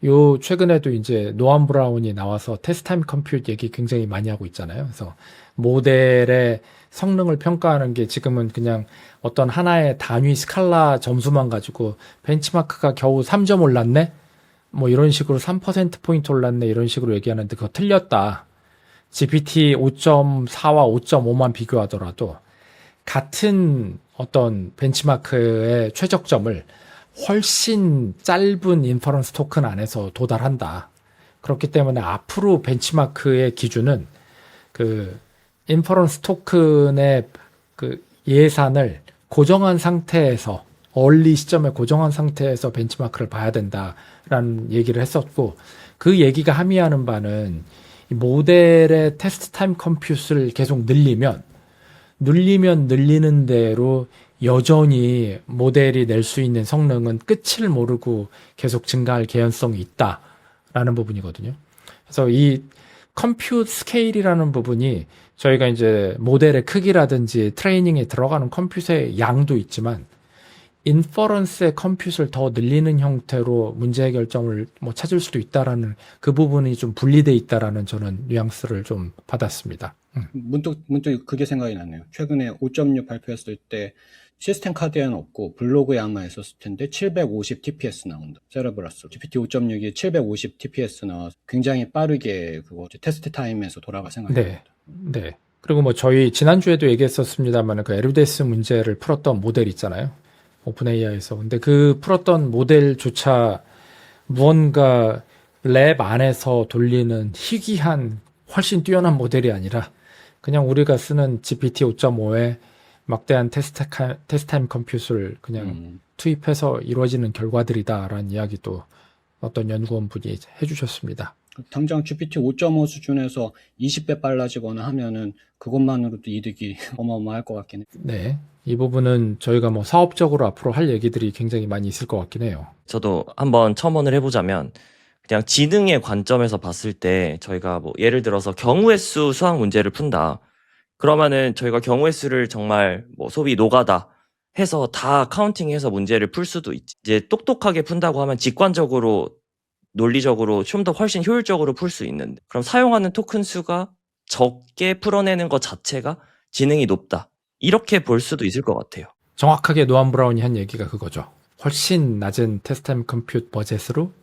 요 최근에도 이제 노암 브라운이 나와서 테스트 타임 컴퓨트 얘기 굉장히 많이 하고 있잖아요. 그래서 모델의 성능을 평가하는 게 지금은 그냥 어떤 하나의 단위 스칼라 점수만 가지고 벤치마크가 겨우 3점 올랐네? 뭐 이런 식으로 3%포인트 올랐네? 이런 식으로 얘기하는데 그거 틀렸다. GPT 5.4와 5.5만 비교하더라도 같은 어떤 벤치마크의 최적점을 훨씬 짧은 인퍼런스 토큰 안에서 도달한다. 그렇기 때문에 앞으로 벤치마크의 기준은 그 인퍼런스 토큰의 그 예산을 고정한 상태에서 얼리 시점에 고정한 상태에서 벤치마크를 봐야 된다라는 얘기를 했었고 그 얘기가 함의하는 바는 이 모델의 테스트 타임 컴퓨트를 계속 늘리면 늘리는 대로 여전히 모델이 낼 수 있는 성능은 끝을 모르고 계속 증가할 개연성이 있다라는 부분이거든요. 그래서 이 컴퓨트 스케일이라는 부분이 저희가 이제 모델의 크기라든지 트레이닝에 들어가는 컴퓨터의 양도 있지만 인퍼런스의 컴퓨트를 더 늘리는 형태로 문제 해결점을 뭐 찾을 수도 있다라는 그 부분이 좀 분리돼 있다라는 저는 뉘앙스를 좀 받았습니다. 문득 그게 생각이 나네요. 최근에 5.6 발표했을 때 시스템 카드에는 없고 블로그에 아마 있었을 텐데 750 TPS 나온다. 세레브러스 GPT 5.6이 750 TPS 나와서 굉장히 빠르게 그거 테스트 타임에서 돌아갈 생각이 납니다. 네. 그리고 뭐 저희 지난주에도 얘기했었습니다만 그 에르데스 문제를 풀었던 모델 있잖아요. 오픈 AI에서. 근데 그 풀었던 모델조차 무언가 랩 안에서 돌리는 희귀한 훨씬 뛰어난 모델이 아니라 그냥 우리가 쓰는 GPT 5.5에 막대한 테스트 타임 컴퓨트를 그냥 투입해서 이루어지는 결과들이다라는 이야기도 어떤 연구원분이 해주셨습니다. 당장 GPT 5.5 수준에서 20배 빨라지거나 하면은 그것만으로도 이득이 어마어마할 것 같긴 해요. 네. 이 부분은 저희가 뭐 사업적으로 앞으로 할 얘기들이 굉장히 많이 있을 것 같긴 해요. 저도 한번 첨언을 해보자면 그냥 지능의 관점에서 봤을 때 저희가 뭐 예를 들어서 경우의 수 수학 문제를 푼다. 그러면은 저희가 경우의 수를 정말 뭐 소위 노가다 해서 다 카운팅해서 문제를 풀 수도 있지. 이제 똑똑하게 푼다고 하면 직관적으로 논리적으로 좀 더 훨씬 효율적으로 풀 수 있는데 그럼 사용하는 토큰 수가 적게 풀어내는 것 자체가 지능이 높다. 이렇게 볼 수도 있을 것 같아요. 정확하게 노암 브라운이 한 얘기가 그거죠. 훨씬 낮은 테스트타임 컴퓨트 버젯으로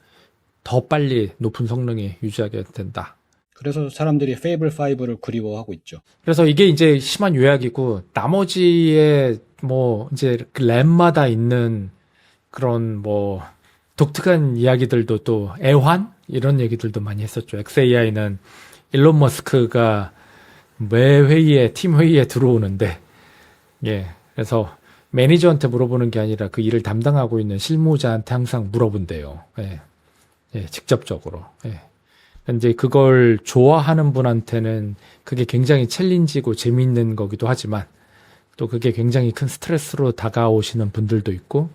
더 빨리 높은 성능이 유지하게 된다. 그래서 사람들이 페이블 5를 그리워하고 있죠. 그래서 이게 이제 심한 요약이고 나머지의 뭐 이제 그 램마다 있는 그런 뭐 독특한 이야기들도 또 애환 이런 얘기들도 많이 했었죠. XAI는 일론 머스크가 매 회의에 팀 회의에 들어오는데 예 그래서 매니저한테 물어보는 게 아니라 그 일을 담당하고 있는 실무자한테 항상 물어본대요. 예, 예 직접적으로. 예. 이제 그걸 좋아하는 분한테는 그게 굉장히 챌린지고 재미있는 거기도 하지만 또 그게 굉장히 큰 스트레스로 다가오시는 분들도 있고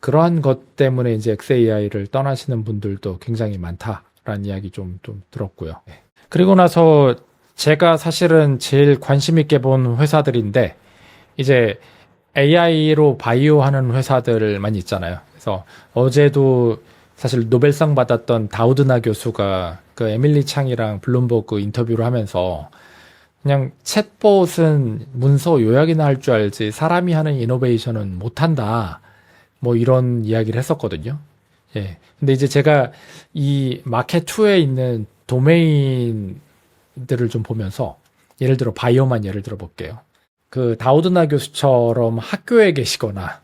그러한 것 때문에 이제 XAI를 떠나시는 분들도 굉장히 많다라는 이야기 좀 들었고요. 그리고 나서 제가 사실은 제일 관심 있게 본 회사들인데 이제 AI로 바이오 하는 회사들 많이 있잖아요. 그래서 어제도 사실 노벨상 받았던 다우드나 교수가 그 에밀리 창이랑 블룸버그 인터뷰를 하면서 그냥 챗봇은 문서 요약이나 할 줄 알지 사람이 하는 이노베이션은 못한다. 뭐 이런 이야기를 했었거든요. 예. 근데 이제 제가 이 마켓 2에 있는 도메인들을 좀 보면서 예를 들어 바이오만 예를 들어 볼게요. 그 다우드나 교수처럼 학교에 계시거나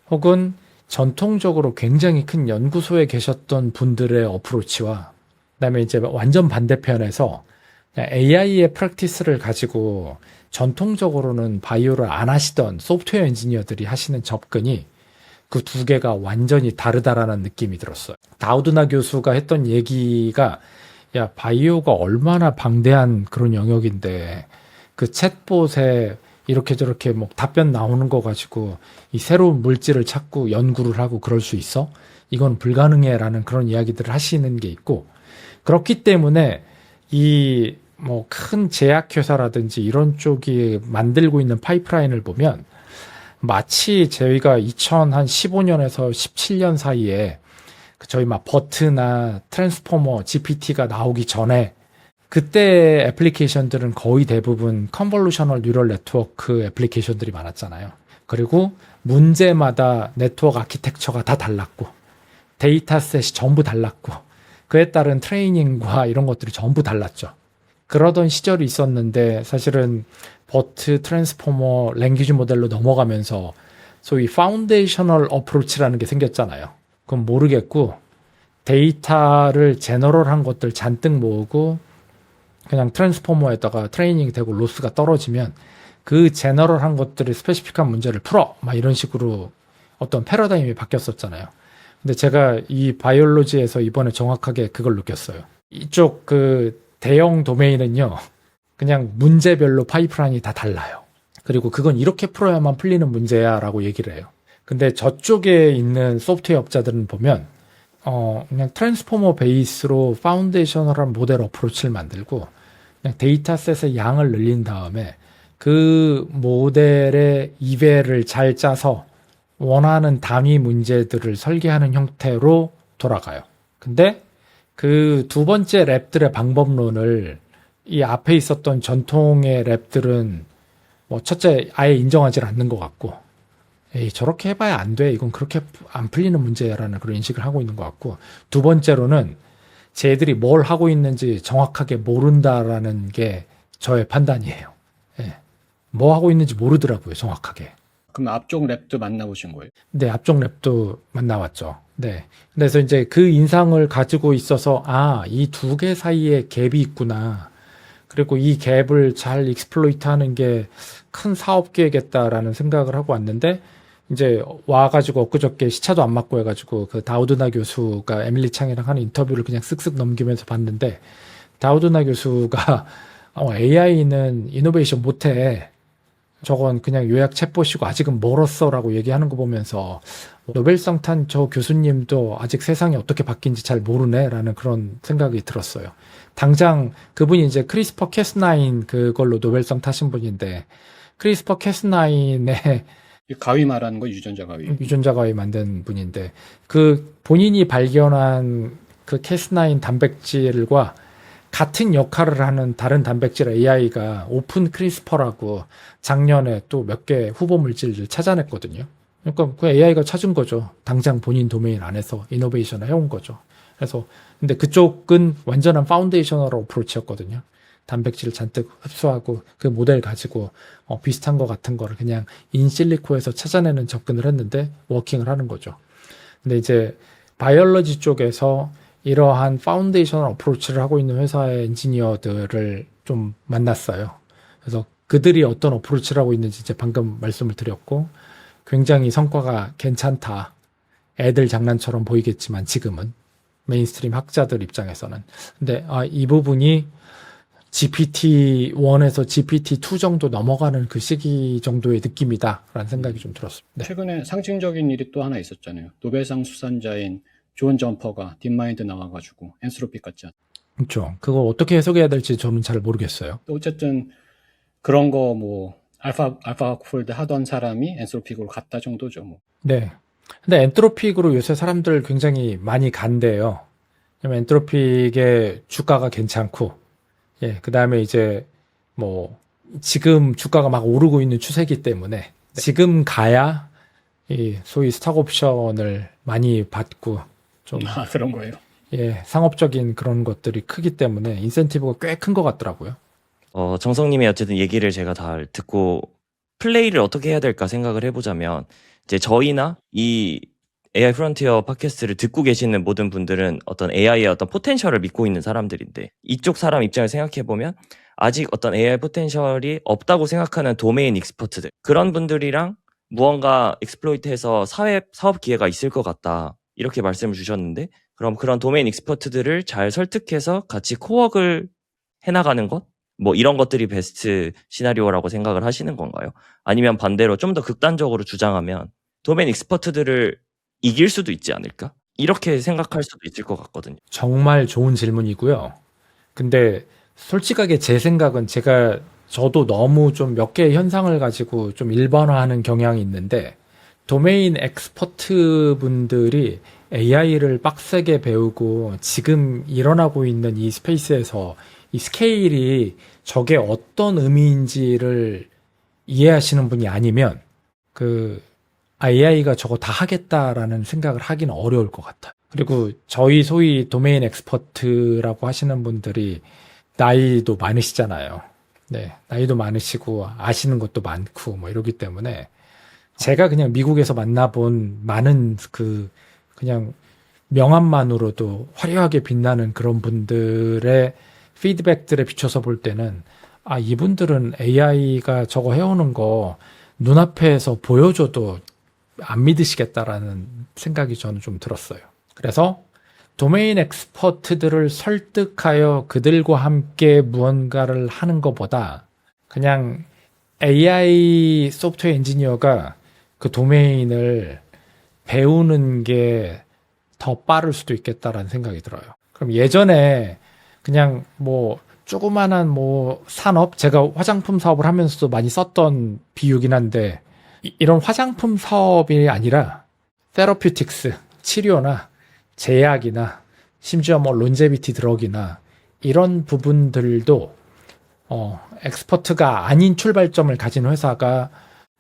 혹은 전통적으로 굉장히 큰 연구소에 계셨던 분들의 어프로치와 그다음에 이제 완전 반대편에서 AI의 프랙티스를 가지고 전통적으로는 바이오를 안 하시던 소프트웨어 엔지니어들이 하시는 접근이 그 두 개가 완전히 다르다라는 느낌이 들었어요. 다우드나 교수가 했던 얘기가 야 바이오가 얼마나 방대한 그런 영역인데 그 챗봇에 이렇게 저렇게 뭐 답변 나오는 거 가지고 이 새로운 물질을 찾고 연구를 하고 그럴 수 있어? 이건 불가능해라는 그런 이야기들을 하시는 게 있고 그렇기 때문에 이 뭐 큰 제약회사라든지 이런 쪽이 만들고 있는 파이프라인을 보면 마치 저희가 2015년에서 17년 사이에 저희 막 버트나 트랜스포머 GPT가 나오기 전에 그때 애플리케이션들은 거의 대부분 컨볼루셔널 뉴럴 네트워크 애플리케이션들이 많았잖아요. 그리고 문제마다 네트워크 아키텍처가 다 달랐고 데이터셋이 전부 달랐고 그에 따른 트레이닝과 이런 것들이 전부 달랐죠. 그러던 시절이 있었는데 사실은 버트, 트랜스포머, 랭귀지 모델로 넘어가면서 소위 파운데이셔널 어프로치라는 게 생겼잖아요. 그건 모르겠고 데이터를 제너럴한 것들 잔뜩 모으고 그냥 트랜스포머에다가 트레이닝이 되고 로스가 떨어지면 그 제너럴한 것들이 스페시픽한 문제를 풀어 막 이런 식으로 어떤 패러다임이 바뀌었었잖아요. 근데 제가 이 바이올로지에서 이번에 정확하게 그걸 느꼈어요. 이쪽 그 대형 도메인은요. 그냥 문제별로 파이프라인이 다 달라요. 그리고 그건 이렇게 풀어야만 풀리는 문제야 라고 얘기를 해요. 근데 저쪽에 있는 소프트웨어 업자들은 보면 그냥 트랜스포머 베이스로 파운데이셔널한 모델 어프로치를 만들고 그냥 데이터셋의 양을 늘린 다음에 그 모델의 이베를 잘 짜서 원하는 단위 문제들을 설계하는 형태로 돌아가요. 근데 그 두 번째 랩들의 방법론을 이 앞에 있었던 전통의 랩들은 뭐 첫째 아예 인정하지 않는 것 같고 에이 저렇게 해봐야 안 돼. 이건 그렇게 안 풀리는 문제야라는 그런 인식을 하고 있는 것 같고 두 번째로는 쟤들이 뭘 하고 있는지 정확하게 모른다라는 게 저의 판단이에요. 예. 뭐 하고 있는지 모르더라고요. 정확하게. 그럼 앞쪽 랩도 만나보신 거예요? 네, 앞쪽 랩도 만나왔죠. 네. 그래서 이제 그 인상을 가지고 있어서 이 두 개 사이에 갭이 있구나. 그리고 이 갭을 잘 익스플로이트 하는 게 큰 사업 기회겠다라는 생각을 하고 왔는데 이제 와가지고 엊그저께 시차도 안 맞고 해가지고 그 다우드나 교수가 에밀리 창이랑 하는 인터뷰를 그냥 쓱쓱 넘기면서 봤는데 다우드나 교수가 AI는 이노베이션 못해. 저건 그냥 요약 챗봇이고 아직은 멀었어라고 얘기하는 거 보면서 노벨상 탄 저 교수님도 아직 세상이 어떻게 바뀐지 잘 모르네라는 그런 생각이 들었어요. 당장 그분이 이제 크리스퍼 캐스9 그걸로 노벨상 타신 분인데 크리스퍼 캐스9의 이 가위 말하는 거 유전자 가위. 유전자 가위 만든 분인데 그 본인이 발견한 그 캐스9 단백질과 같은 역할을 하는 다른 단백질 AI가 오픈 크리스퍼라고 작년에 또 몇 개 후보 물질을 찾아냈거든요. 그러니까 그 AI가 찾은 거죠. 당장 본인 도메인 안에서 이노베이션을 해온 거죠. 그래서 근데 그쪽은 완전한 파운데이셔널 어프로치였거든요. 단백질을 잔뜩 흡수하고 그 모델 가지고 비슷한 거 같은 거를 그냥 인실리코에서 찾아내는 접근을 했는데 워킹을 하는 거죠. 근데 이제 바이올로지 쪽에서 이러한 파운데이션 어프로치를 하고 있는 회사의 엔지니어들을 좀 만났어요. 그래서 그들이 어떤 어프로치를 하고 있는지 이제 방금 말씀을 드렸고 굉장히 성과가 괜찮다. 애들 장난처럼 보이겠지만 지금은 메인스트림 학자들 입장에서는. 근데 이 부분이 GPT-1에서 GPT-2 정도 넘어가는 그 시기 정도의 느낌이다라는 생각이 좀 들었습니다. 네. 최근에 상징적인 일이 또 하나 있었잖아요. 노벨상 수상자인 존 점퍼가 딥마인드 나와가지고 엔트로피 같지 않. 그렇죠. 그거 어떻게 해석해야 될지 저는 잘 모르겠어요. 어쨌든 그런 거 뭐 알파폴드 하던 사람이 엔트로픽으로 갔다 정도죠. 뭐. 네. 근데 엔트로픽으로 요새 사람들 굉장히 많이 간대요. 왜냐면 엔트로픽의 주가가 괜찮고, 예, 그 다음에 이제 뭐 지금 주가가 막 오르고 있는 추세이기 때문에 지금 가야 이 소위 스탁 옵션을 많이 받고 좀 그런 거예요. 예, 상업적인 그런 것들이 크기 때문에 인센티브가 꽤 큰 것 같더라고요. 정성님의 어쨌든 얘기를 제가 다 듣고 플레이를 어떻게 해야 될까 생각을 해보자면 이제 저희나 이 AI 프론티어 팟캐스트를 듣고 계시는 모든 분들은 어떤 AI의 어떤 포텐셜을 믿고 있는 사람들인데 이쪽 사람 입장을 생각해보면 아직 어떤 AI 포텐셜이 없다고 생각하는 도메인 익스퍼트들 그런 분들이랑 무언가 익스플로이트해서 사업 기회가 있을 것 같다 이렇게 말씀을 주셨는데 그럼 그런 도메인 익스퍼트들을 잘 설득해서 같이 코워크를 해나가는 것? 뭐 이런 것들이 베스트 시나리오라고 생각을 하시는 건가요? 아니면 반대로 좀 더 극단적으로 주장하면 도메인 익스퍼트들을 이길 수도 있지 않을까? 이렇게 생각할 수도 있을 것 같거든요. 정말 좋은 질문이고요. 근데 솔직하게 제 생각은 저도 너무 좀 몇 개의 현상을 가지고 좀 일반화하는 경향이 있는데 도메인 엑스퍼트 분들이 AI를 빡세게 배우고 지금 일어나고 있는 이 스페이스에서 이 스케일이 저게 어떤 의미인지를 이해하시는 분이 아니면 AI가 저거 다 하겠다라는 생각을 하기는 어려울 것 같아요. 그리고 저희 소위 도메인 엑스퍼트라고 하시는 분들이 나이도 많으시잖아요. 네, 나이도 많으시고 아시는 것도 많고 뭐 이러기 때문에 제가 그냥 미국에서 만나본 많은 그냥 명함만으로도 화려하게 빛나는 그런 분들의 피드백들에 비춰서 볼 때는 이분들은 AI가 저거 해오는 거 눈앞에서 보여줘도 안 믿으시겠다라는 생각이 저는 좀 들었어요. 그래서 도메인 엑스퍼트들을 설득하여 그들과 함께 무언가를 하는 것보다 그냥 AI 소프트웨어 엔지니어가 그 도메인을 배우는 게 더 빠를 수도 있겠다라는 생각이 들어요. 그럼 예전에 그냥 뭐 조그만한 뭐 산업, 제가 화장품 사업을 하면서도 많이 썼던 비유긴 한데 이런 화장품 사업이 아니라 세러퓨틱스, 치료나 제약이나 심지어 뭐 론제비티 드럭이나 이런 부분들도 엑스퍼트가 아닌 출발점을 가진 회사가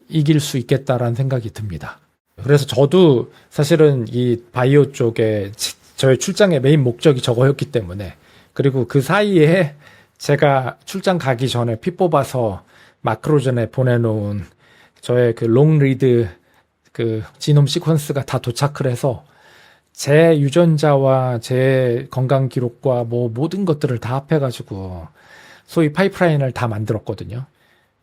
이길 수 있겠다라는 생각이 듭니다. 그래서 저도 사실은 이 바이오 쪽에 저의 출장의 메인 목적이 저거였기 때문에 그리고 그 사이에 제가 출장 가기 전에 피 뽑아서 마크로전에 보내놓은 저의 그 롱리드 그 지놈 시퀀스가 다 도착을 해서 제 유전자와 제 건강 기록과 뭐 모든 것들을 다 합해가지고 소위 파이프라인을 다 만들었거든요.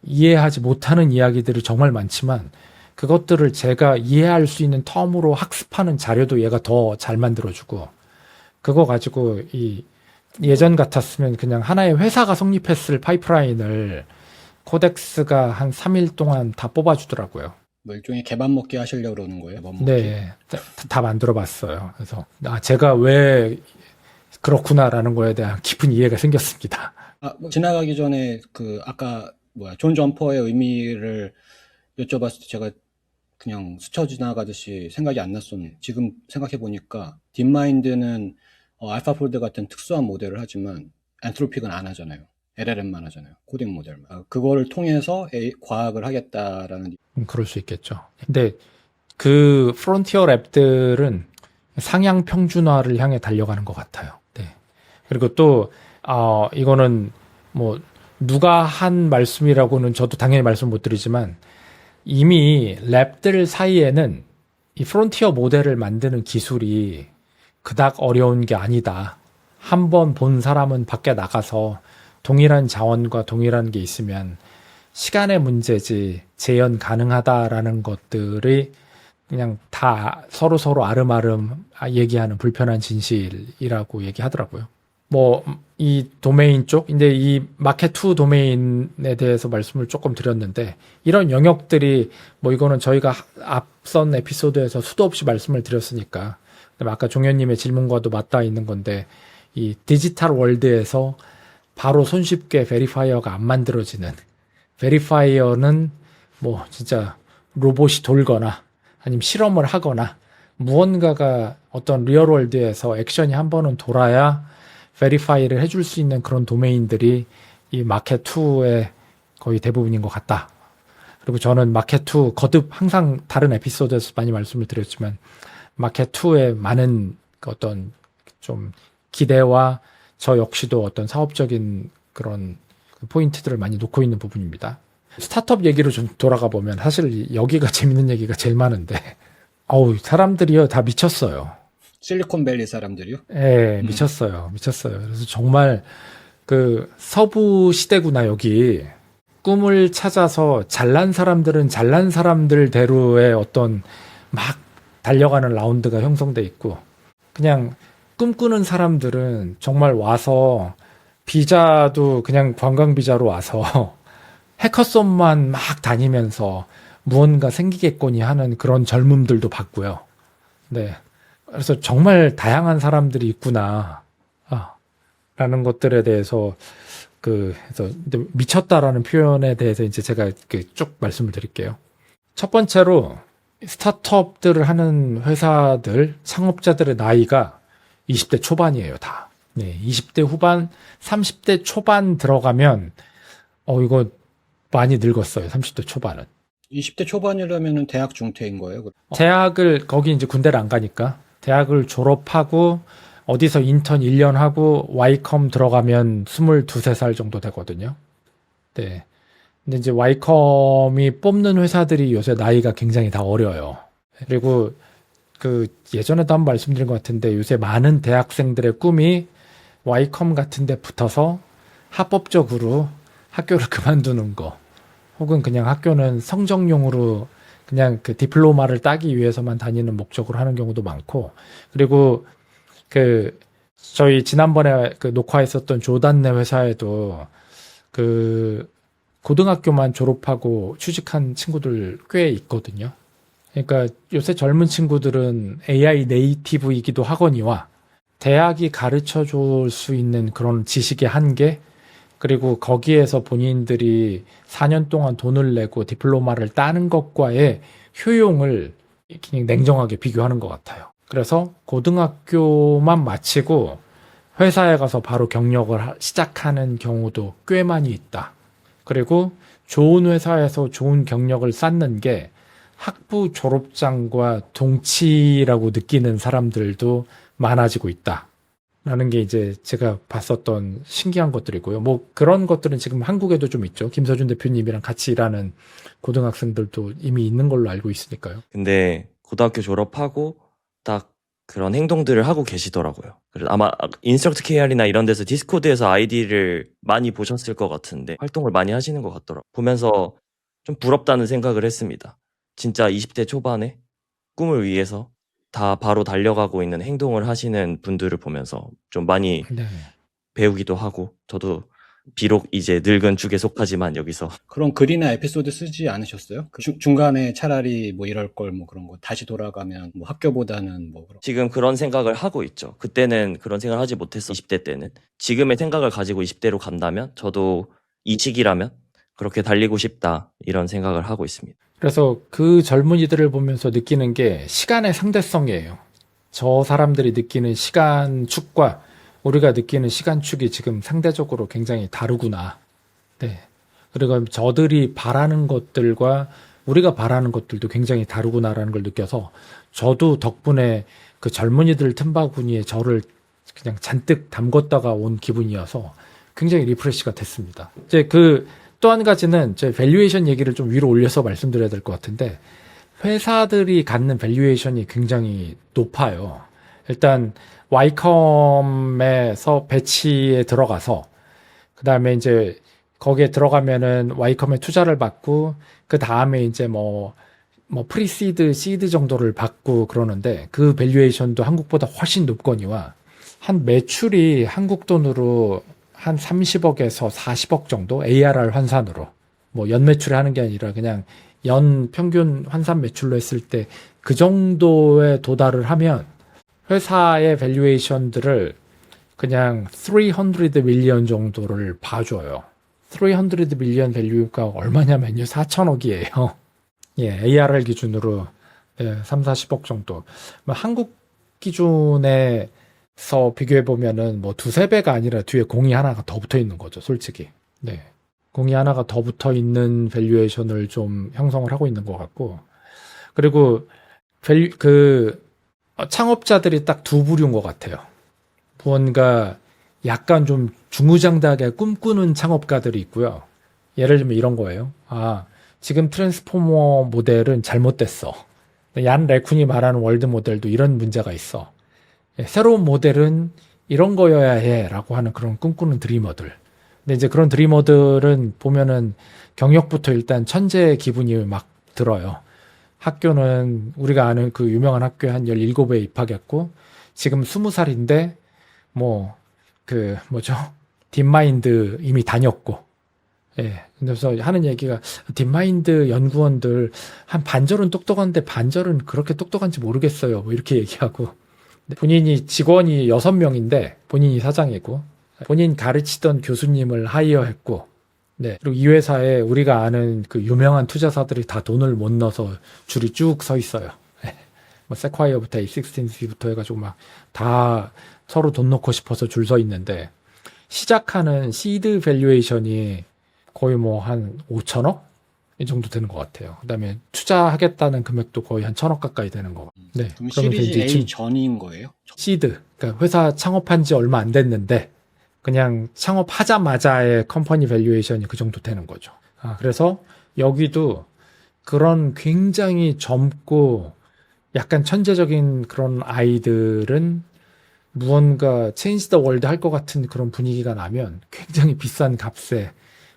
이해하지 못하는 이야기들이 정말 많지만 그것들을 제가 이해할 수 있는 텀으로 학습하는 자료도 얘가 더 잘 만들어주고, 그거 가지고 예전 같았으면 그냥 하나의 회사가 성립했을 파이프라인을 코덱스가 한 3일 동안 다 뽑아주더라고요. 뭐 일종의 개밥 먹기 하시려고 그러는 거예요? 뭐 먹기? 네, 다 만들어 봤어요. 그래서, 제가 왜 그렇구나라는 거에 대한 깊은 이해가 생겼습니다. 뭐 지나가기 전에 아까 존 점퍼의 의미를 여쭤봤을 때 제가 그냥 스쳐 지나가듯이 생각이 안 났었네. 지금 생각해 보니까 딥마인드는 알파폴드 같은 특수한 모델을 하지만 엔트로픽은 안 하잖아요. LLM만 하잖아요. 코딩 모델만. 그거를 통해서 과학을 하겠다라는. 그럴 수 있겠죠. 근데 그 프론티어 랩들은 상향 평준화를 향해 달려가는 것 같아요. 네. 그리고 또 이거는 뭐 누가 한 말씀이라고는 저도 당연히 말씀 못 드리지만, 이미 랩들 사이에는 이 프론티어 모델을 만드는 기술이 그닥 어려운 게 아니다. 한번 본 사람은 밖에 나가서 동일한 자원과 동일한 게 있으면 시간의 문제지 재현 가능하다라는 것들이 그냥 다 서로 아름아름 얘기하는 불편한 진실이라고 얘기하더라고요. 뭐 이 도메인 쪽, 이제 이 마켓2 도메인에 대해서 말씀을 조금 드렸는데, 이런 영역들이 뭐 이거는 저희가 앞선 에피소드에서 수도 없이 말씀을 드렸으니까, 그다음에 아까 종현님의 질문과도 맞닿아 있는 건데, 이 디지털 월드에서 바로 손쉽게 베리파이어가 안 만들어지는, 베리파이어는 뭐 진짜 로봇이 돌거나 아니면 실험을 하거나 무언가가 어떤 리얼월드에서 액션이 한 번은 돌아야 베리파이를 해줄 수 있는 그런 도메인들이 이 마켓2의 거의 대부분인 것 같다. 그리고 저는 마켓2 거듭 항상 다른 에피소드에서 많이 말씀을 드렸지만, 마켓2의 많은 어떤 좀 기대와 저 역시도 어떤 사업적인 그런 포인트들을 많이 놓고 있는 부분입니다. 스타트업 얘기로 좀 돌아가 보면 사실 여기가 재밌는 얘기가 제일 많은데, 사람들이요 다 미쳤어요. 실리콘밸리 사람들이요? 예, 미쳤어요. 그래서 정말 서부 시대구나, 여기. 꿈을 찾아서 잘난 사람들은 잘난 사람들대로의 어떤 막 달려가는 라운드가 형성돼 있고, 그냥 꿈꾸는 사람들은 정말 와서 비자도 그냥 관광 비자로 와서 해커손만 막 다니면서 무언가 생기겠거니 하는 그런 젊음들도 봤고요. 네. 그래서 정말 다양한 사람들이 있구나, 라는 것들에 대해서, 그래서 미쳤다라는 표현에 대해서 이제 제가 쭉 말씀을 드릴게요. 첫 번째로, 스타트업들을 하는 회사들, 창업자들의 나이가 20대 초반이에요, 다. 네, 20대 후반, 30대 초반 들어가면, 이거 많이 늙었어요, 30대 초반은. 20대 초반이라면 대학 중퇴인 거예요? 대학을, 거기 이제 군대를 안 가니까, 대학을 졸업하고 어디서 인턴 1년 하고 와이컴 들어가면 22, 3살 정도 되거든요. 네. 근데 이제 와이컴이 뽑는 회사들이 요새 나이가 굉장히 다 어려요. 그리고 예전에도 한번 말씀드린 것 같은데, 요새 많은 대학생들의 꿈이 와이컴 같은 데 붙어서 합법적으로 학교를 그만두는 거, 혹은 그냥 학교는 성적용으로 그냥 디플로마를 따기 위해서만 다니는 목적으로 하는 경우도 많고, 그리고 저희 지난번에 녹화했었던 조단네 회사에도 고등학교만 졸업하고 취직한 친구들 꽤 있거든요. 그러니까 요새 젊은 친구들은 AI 네이티브이기도 하거니와 대학이 가르쳐 줄 수 있는 그런 지식의 한계, 그리고 거기에서 본인들이 4년 동안 돈을 내고 디플로마를 따는 것과의 효용을 그냥 냉정하게 비교하는 것 같아요. 그래서 고등학교만 마치고 회사에 가서 바로 경력을 시작하는 경우도 꽤 많이 있다. 그리고 좋은 회사에서 좋은 경력을 쌓는 게 학부 졸업장과 동치라고 느끼는 사람들도 많아지고 있다. 라는 게 이제 제가 봤었던 신기한 것들이고요. 뭐 그런 것들은 지금 한국에도 좀 있죠. 김서준 대표님이랑 같이 일하는 고등학생들도 이미 있는 걸로 알고 있으니까요. 근데 고등학교 졸업하고 딱 그런 행동들을 하고 계시더라고요. 그래서 아마 인스트럭트 KR이나 이런 데서 디스코드에서 아이디를 많이 보셨을 것 같은데 활동을 많이 하시는 것 같더라고요. 보면서 좀 부럽다는 생각을 했습니다. 진짜 20대 초반에 꿈을 위해서 다 바로 달려가고 있는 행동을 하시는 분들을 보면서 좀 많이 네. 배우기도 하고, 저도 비록 이제 늙은 축에 속하지만 여기서 그런 글이나 에피소드 쓰지 않으셨어요? 그 중간에 차라리 뭐 이럴 걸 뭐 그런 거 다시 돌아가면 뭐 학교보다는 뭐 그런 지금 그런 생각을 하고 있죠. 그때는 그런 생각을 하지 못했어, 20대 때는. 지금의 생각을 가지고 20대로 간다면 저도 이 시기라면 그렇게 달리고 싶다, 이런 생각을 하고 있습니다. 그래서 그 젊은이들을 보면서 느끼는 게 시간의 상대성이에요. 저 사람들이 느끼는 시간축과 우리가 느끼는 시간축이 지금 상대적으로 굉장히 다르구나. 네. 그리고 저들이 바라는 것들과 우리가 바라는 것들도 굉장히 다르구나라는 걸 느껴서 저도 덕분에 그 젊은이들 틈바구니에 저를 그냥 잔뜩 담궜다가 온 기분이어서 굉장히 리프레시가 됐습니다. 이제 그 또 한 가지는 제 밸류에이션 얘기를 좀 위로 올려서 말씀드려야 될 것 같은데 회사들이 갖는 밸류에이션이 굉장히 높아요. 일단 와이컴에서 배치에 들어가서 그 다음에 이제 거기에 들어가면은 와이컴에 투자를 받고 그 다음에 이제 뭐 프리시드, 시드 정도를 받고 그러는데 그 밸류에이션도 한국보다 훨씬 높거니와 한 매출이 한국 돈으로 한 30억에서 40억 정도 ARR 환산으로 뭐 연 매출에 하는 게 아니라 그냥 연 평균 환산 매출로 했을 때 그 정도에 도달을 하면 회사의 밸류에이션들을 그냥 300 밀리언 정도를 봐줘요. 300 밀리언 밸류가 얼마냐면요. 4천억이에요. 예, ARR 기준으로 3, 40억 정도. 뭐 한국 기준에서 비교해 보면은 뭐 두세 배가 아니라 뒤에 공이 하나가 더 붙어 있는 거죠, 솔직히. 네. 공이 하나가 더 붙어 있는 밸류에이션을 좀 형성을 하고 있는 것 같고. 그리고 창업자들이 딱 두 부류인 것 같아요. 무언가 약간 좀 중우장대하게 꿈꾸는 창업가들이 있고요. 예를 들면 이런 거예요. 아, 지금 트랜스포머 모델은 잘못됐어. 얀 레쿤이 말하는 월드 모델도 이런 문제가 있어. 새로운 모델은 이런 거여야 해 라고 하는 그런 꿈꾸는 드리머들. 근데 이제 그런 드리머들은 보면은 경력부터 일단 천재 기분이 막 들어요. 학교는 우리가 아는 그 유명한 학교에 한 17에 입학했고 지금 20살인데 뭐 딥마인드 이미 다녔고. 예. 그래서 하는 얘기가 딥마인드 연구원들 한 반절은 똑똑한데 반절은 그렇게 똑똑한지 모르겠어요. 뭐 이렇게 얘기하고. 본인이 직원이 6명인데 본인이 사장이고 본인 가르치던 교수님을 하이어했고 네. 그리고 이 회사에 우리가 아는 그 유명한 투자사들이 다 돈을 못 넣어서 줄이 쭉 서 있어요. 뭐 세콰이어부터 A16C부터 해가지고 막 다 서로 돈 넣고 싶어서 줄 서 있는데 시작하는 시드 밸류에이션이 거의 뭐 한 5천억? 이 정도 되는 것 같아요. 그 다음에 투자하겠다는 금액도 거의 한 1,000억 가까이 되는 거. 네. 그럼 그러면서 시리즈 이제 A 전인 거예요? 시드. 그러니까 회사 창업한 지 얼마 안 됐는데 그냥 창업하자마자의 컴퍼니 밸류에이션이 그 정도 되는 거죠. 그래서 여기도 그런 굉장히 젊고 약간 천재적인 그런 아이들은 무언가 체인지 더 월드 할 것 같은 그런 분위기가 나면 굉장히 비싼 값에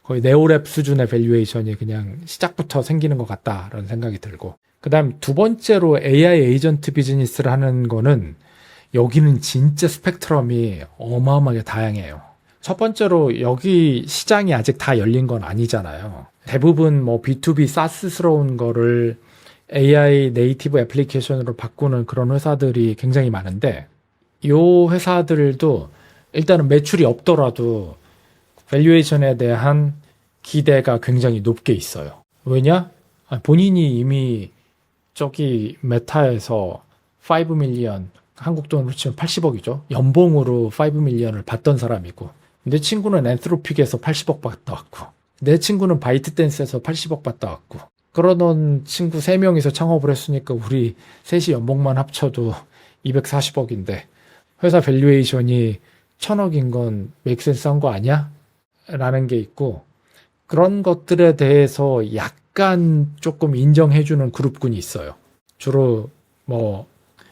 거의 네오랩 수준의 밸류에이션이 그냥 시작부터 생기는 것 같다라는 생각이 들고 그 다음 두 번째로 AI 에이전트 비즈니스를 하는 거는 여기는 진짜 스펙트럼이 어마어마하게 다양해요. 첫 번째로 여기 시장이 아직 다 열린 건 아니잖아요. 대부분 뭐 B2B SaaS스러운 거를 AI 네이티브 애플리케이션으로 바꾸는 그런 회사들이 굉장히 많은데 이 회사들도 일단은 매출이 없더라도 밸류에이션에 대한 기대가 굉장히 높게 있어요. 왜냐? 본인이 이미 저기 메타에서 5 밀리언 한국 돈으로 치면 80억이죠. 연봉으로 5 밀리언을 받던 사람이고 내 친구는 앤트로픽에서 80억 받다 왔고 내 친구는 바이트댄스에서 80억 받다 왔고 그러던 친구 3명이서 창업을 했으니까 우리 셋이 연봉만 합쳐도 240억인데 회사 밸류에이션이 1,000억인 건 메이크센스한 거 아니야? 라는 게 있고 그런 것들에 대해서 약간 조금 인정해주는 그룹군이 있어요. 주로 뭐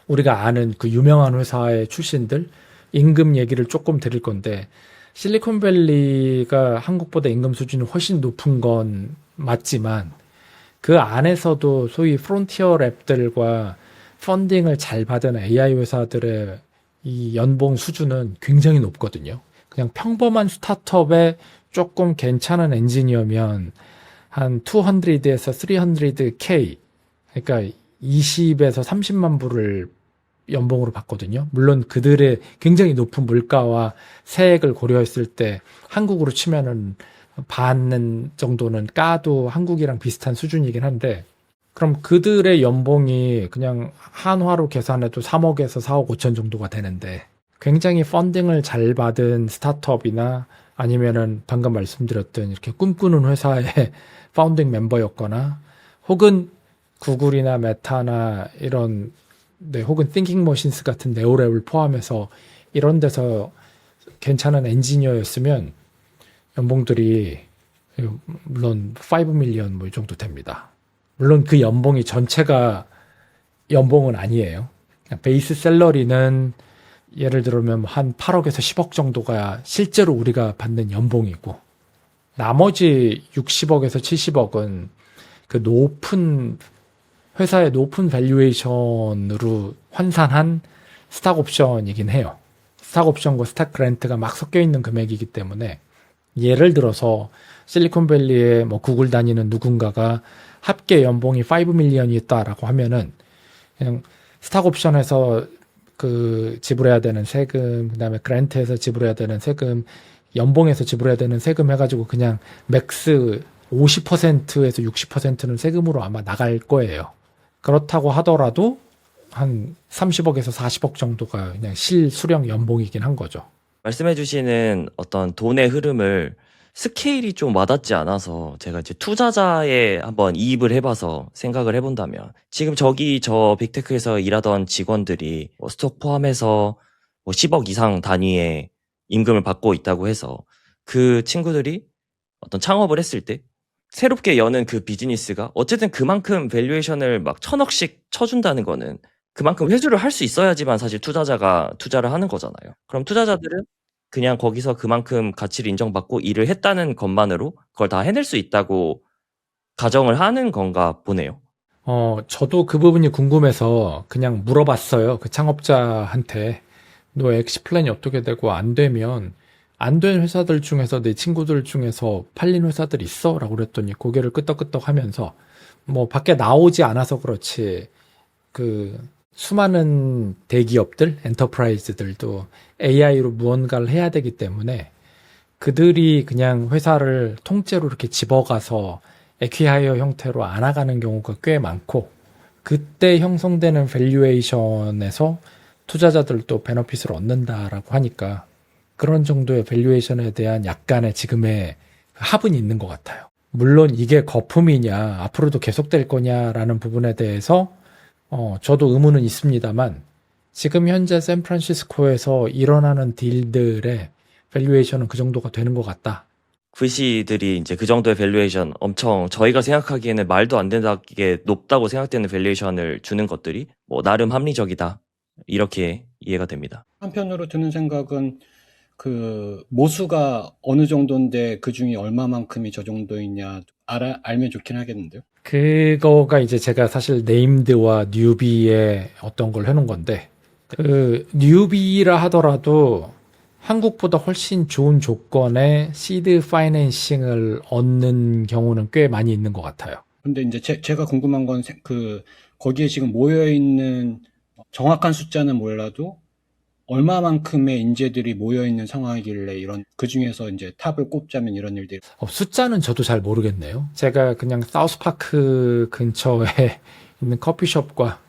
우리가 아는 그 유명한 회사의 출신들 임금 얘기를 조금 드릴 건데 실리콘밸리가 한국보다 임금 수준이 훨씬 높은 건 맞지만 그 안에서도 소위 프론티어 랩들과 펀딩을 잘 받은 AI 회사들의 이 연봉 수준은 굉장히 높거든요. 그냥 평범한 스타트업에 조금 괜찮은 엔지니어면 한 200에서 300K, 그러니까 20에서 30만 불을 연봉으로 받거든요. 물론 그들의 굉장히 높은 물가와 세액을 고려했을 때 한국으로 치면은 받는 정도는 까도 한국이랑 비슷한 수준이긴 한데, 그럼 그들의 연봉이 그냥 한화로 계산해도 3억에서 4억 5천 정도가 되는데, 굉장히 펀딩을 잘 받은 스타트업이나 아니면은 방금 말씀드렸던 이렇게 꿈꾸는 회사의 파운딩 멤버였거나, 혹은 구글이나 메타나 이런, 네, 혹은 띵킹 머신스 같은 네오랩을 포함해서 이런 데서 괜찮은 엔지니어였으면 연봉들이 물론 5 밀리언 뭐 이 정도 됩니다. 물론 그 연봉이 전체가 연봉은 아니에요. 그냥 베이스 샐러리는 예를 들면 한 8억에서 10억 정도가 실제로 우리가 받는 연봉이고, 나머지 60억에서 70억은 그 높은 회사의 높은 밸류에이션으로 환산한 스탁 옵션이긴 해요. 스탁 옵션과 스탁 그랜트가 막 섞여 있는 금액이기 때문에, 예를 들어서 실리콘밸리에 뭐 구글 다니는 누군가가 합계 연봉이 5 밀리언이었다라고 하면은 그냥 스탁 옵션에서 그 지불해야 되는 세금, 그다음에 그랜트에서 지불해야 되는 세금, 연봉에서 지불해야 되는 세금 해가지고 그냥 맥스 50%에서 60%는 세금으로 아마 나갈 거예요. 그렇다고 하더라도 한 30억에서 40억 정도가 그냥 실수령 연봉이긴 한 거죠. 말씀해 주시는 어떤 돈의 흐름을 스케일이 좀 와닿지 않아서 제가 이제 투자자에 한번 이입을 해봐서 생각을 해본다면, 지금 저 빅테크에서 일하던 직원들이 뭐 스톡 포함해서 뭐 10억 이상 단위의 임금을 받고 있다고 해서 그 친구들이 어떤 창업을 했을 때 새롭게 여는 그 비즈니스가 어쨌든 그만큼 밸류에이션을 막 1,000억씩 쳐준다는 거는 그만큼 회수를 할 수 있어야지만 사실 투자자가 투자를 하는 거잖아요. 그럼 투자자들은 그냥 거기서 그만큼 가치를 인정받고 일을 했다는 것만으로 그걸 다 해낼 수 있다고 가정을 하는 건가 보네요. 저도 그 부분이 궁금해서 그냥 물어봤어요. 그 창업자한테. 너 엑시 플랜이 어떻게 되고 안 되면 안 된 회사들 중에서 내 친구들 중에서 팔린 회사들 있어? 라고 그랬더니 고개를 끄덕끄덕 하면서 뭐 밖에 나오지 않아서 그렇지 그 수많은 대기업들, 엔터프라이즈들도 AI로 무언가를 해야 되기 때문에 그들이 그냥 회사를 통째로 이렇게 집어가서 에퀴하이어 형태로 안아가는 경우가 꽤 많고, 그때 형성되는 밸류에이션에서 투자자들도 베너핏을 얻는다라고 하니까 그런 정도의 밸류에이션에 대한 약간의 지금의 합은 있는 것 같아요. 물론 이게 거품이냐 앞으로도 계속될 거냐라는 부분에 대해서 저도 의문은 있습니다만, 지금 현재 샌프란시스코에서 일어나는 딜들의 밸류에이션은 그 정도가 되는 것 같다. VC들이 이제 그 정도의 밸류에이션, 엄청 저희가 생각하기에는 말도 안 된다게 높다고 생각되는 밸류에이션을 주는 것들이 뭐 나름 합리적이다, 이렇게 이해가 됩니다. 한편으로 드는 생각은 그 모수가 어느 정도인데 그 중에 얼마만큼이 저 정도이냐 알면 좋긴 하겠는데요. 그거가 이제 제가 사실 네임드와 뉴비의 어떤 걸 해놓은 건데, 그 뉴비라 하더라도 한국보다 훨씬 좋은 조건의 시드 파이낸싱을 얻는 경우는 꽤 많이 있는 것 같아요. 근데 이제 제가 궁금한 건 그 거기에 지금 모여 있는 정확한 숫자는 몰라도 얼마만큼의 인재들이 모여 있는 상황이길래 이런 그 중에서 이제 탑을 꼽자면 이런 일들이 숫자는 저도 잘 모르겠네요. 제가 그냥 사우스파크 근처에 있는 커피숍과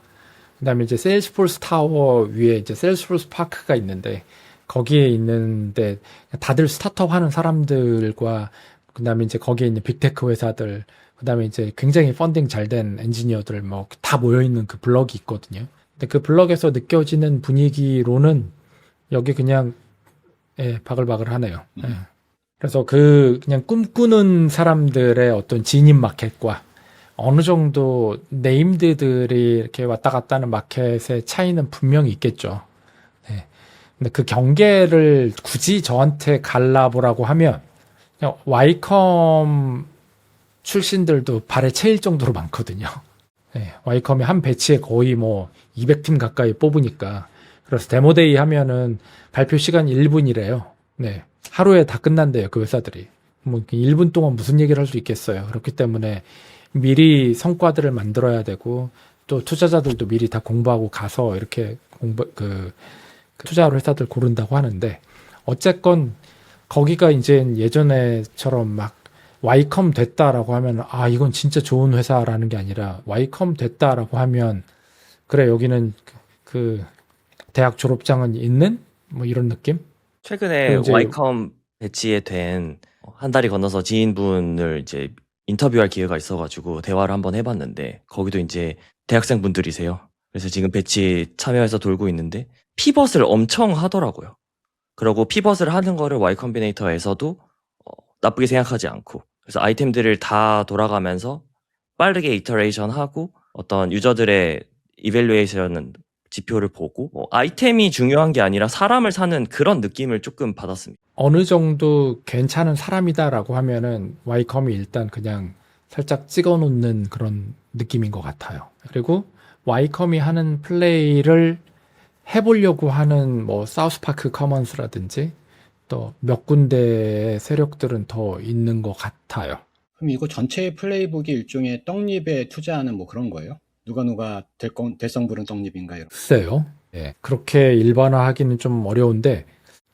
그다음에 이제 세일스포스 타워 위에 이제 세일스포스 파크가 있는데, 거기에 있는데 다들 스타트업 하는 사람들과 그다음에 이제 거기에 있는 빅테크 회사들, 그다음에 이제 굉장히 펀딩 잘 된 엔지니어들 뭐 다 모여 있는 그 블럭이 있거든요. 근데 그 블럭에서 느껴지는 분위기로는 여기 그냥 바글바글 하네요. 그래서 그 그냥 꿈꾸는 사람들의 어떤 진입 마켓과 어느 정도 네임드들이 이렇게 왔다 갔다 하는 마켓의 차이는 분명히 있겠죠. 네. 근데 그 경계를 굳이 저한테 갈라보라고 하면 그냥 와이컴 출신들도 발에 채일 정도로 많거든요. 네, 와이컴이 한 배치에 거의 뭐 200팀 가까이 뽑으니까. 그래서 데모데이 하면은 발표 시간 1분이래요. 네. 하루에 다 끝난대요, 그 회사들이. 뭐 1분 동안 무슨 얘기를 할 수 있겠어요. 그렇기 때문에 미리 성과들을 만들어야 되고 또 투자자들도 미리 다 공부하고 가서 이렇게 투자하러 회사들 고른다고 하는데 어쨌건 거기가 이제 예전에처럼 막 와이컴 됐다라고 하면 아 이건 진짜 좋은 회사라는 게 아니라 와이컴 됐다라고 하면 그래 여기는 그 대학 졸업장은 있는 뭐 이런 느낌? 최근에 이제 와이컴 배치에 된 한 달이 건너서 지인분을 이제 인터뷰할 기회가 있어가지고 대화를 한번 해봤는데 거기도 이제 대학생 분들이세요. 그래서 지금 배치 참여해서 돌고 있는데 피벗을 엄청 하더라고요. 그리고 피벗을 하는 거를 Y 컴비네이터에서도 나쁘게 생각하지 않고 그래서 아이템들을 다 돌아가면서 빠르게 이터레이션 하고 어떤 유저들의 이밸류에이션 지표를 보고 아이템이 중요한 게 아니라 사람을 사는 그런 느낌을 조금 받았습니다. 어느 정도 괜찮은 사람이다라고 하면은 와이컴이 일단 그냥 살짝 찍어 놓는 그런 느낌인 것 같아요. 그리고 와이컴이 하는 플레이를 해보려고 하는 뭐 사우스파크 커먼스라든지 또 몇 군데의 세력들은 더 있는 것 같아요. 그럼 이거 전체의 플레이북이 일종의 떡잎에 투자하는 뭐 그런 거예요? 누가 될성 부른 떡잎인가 이런. 글쎄요. 예, 그렇게 일반화하기는 좀 어려운데,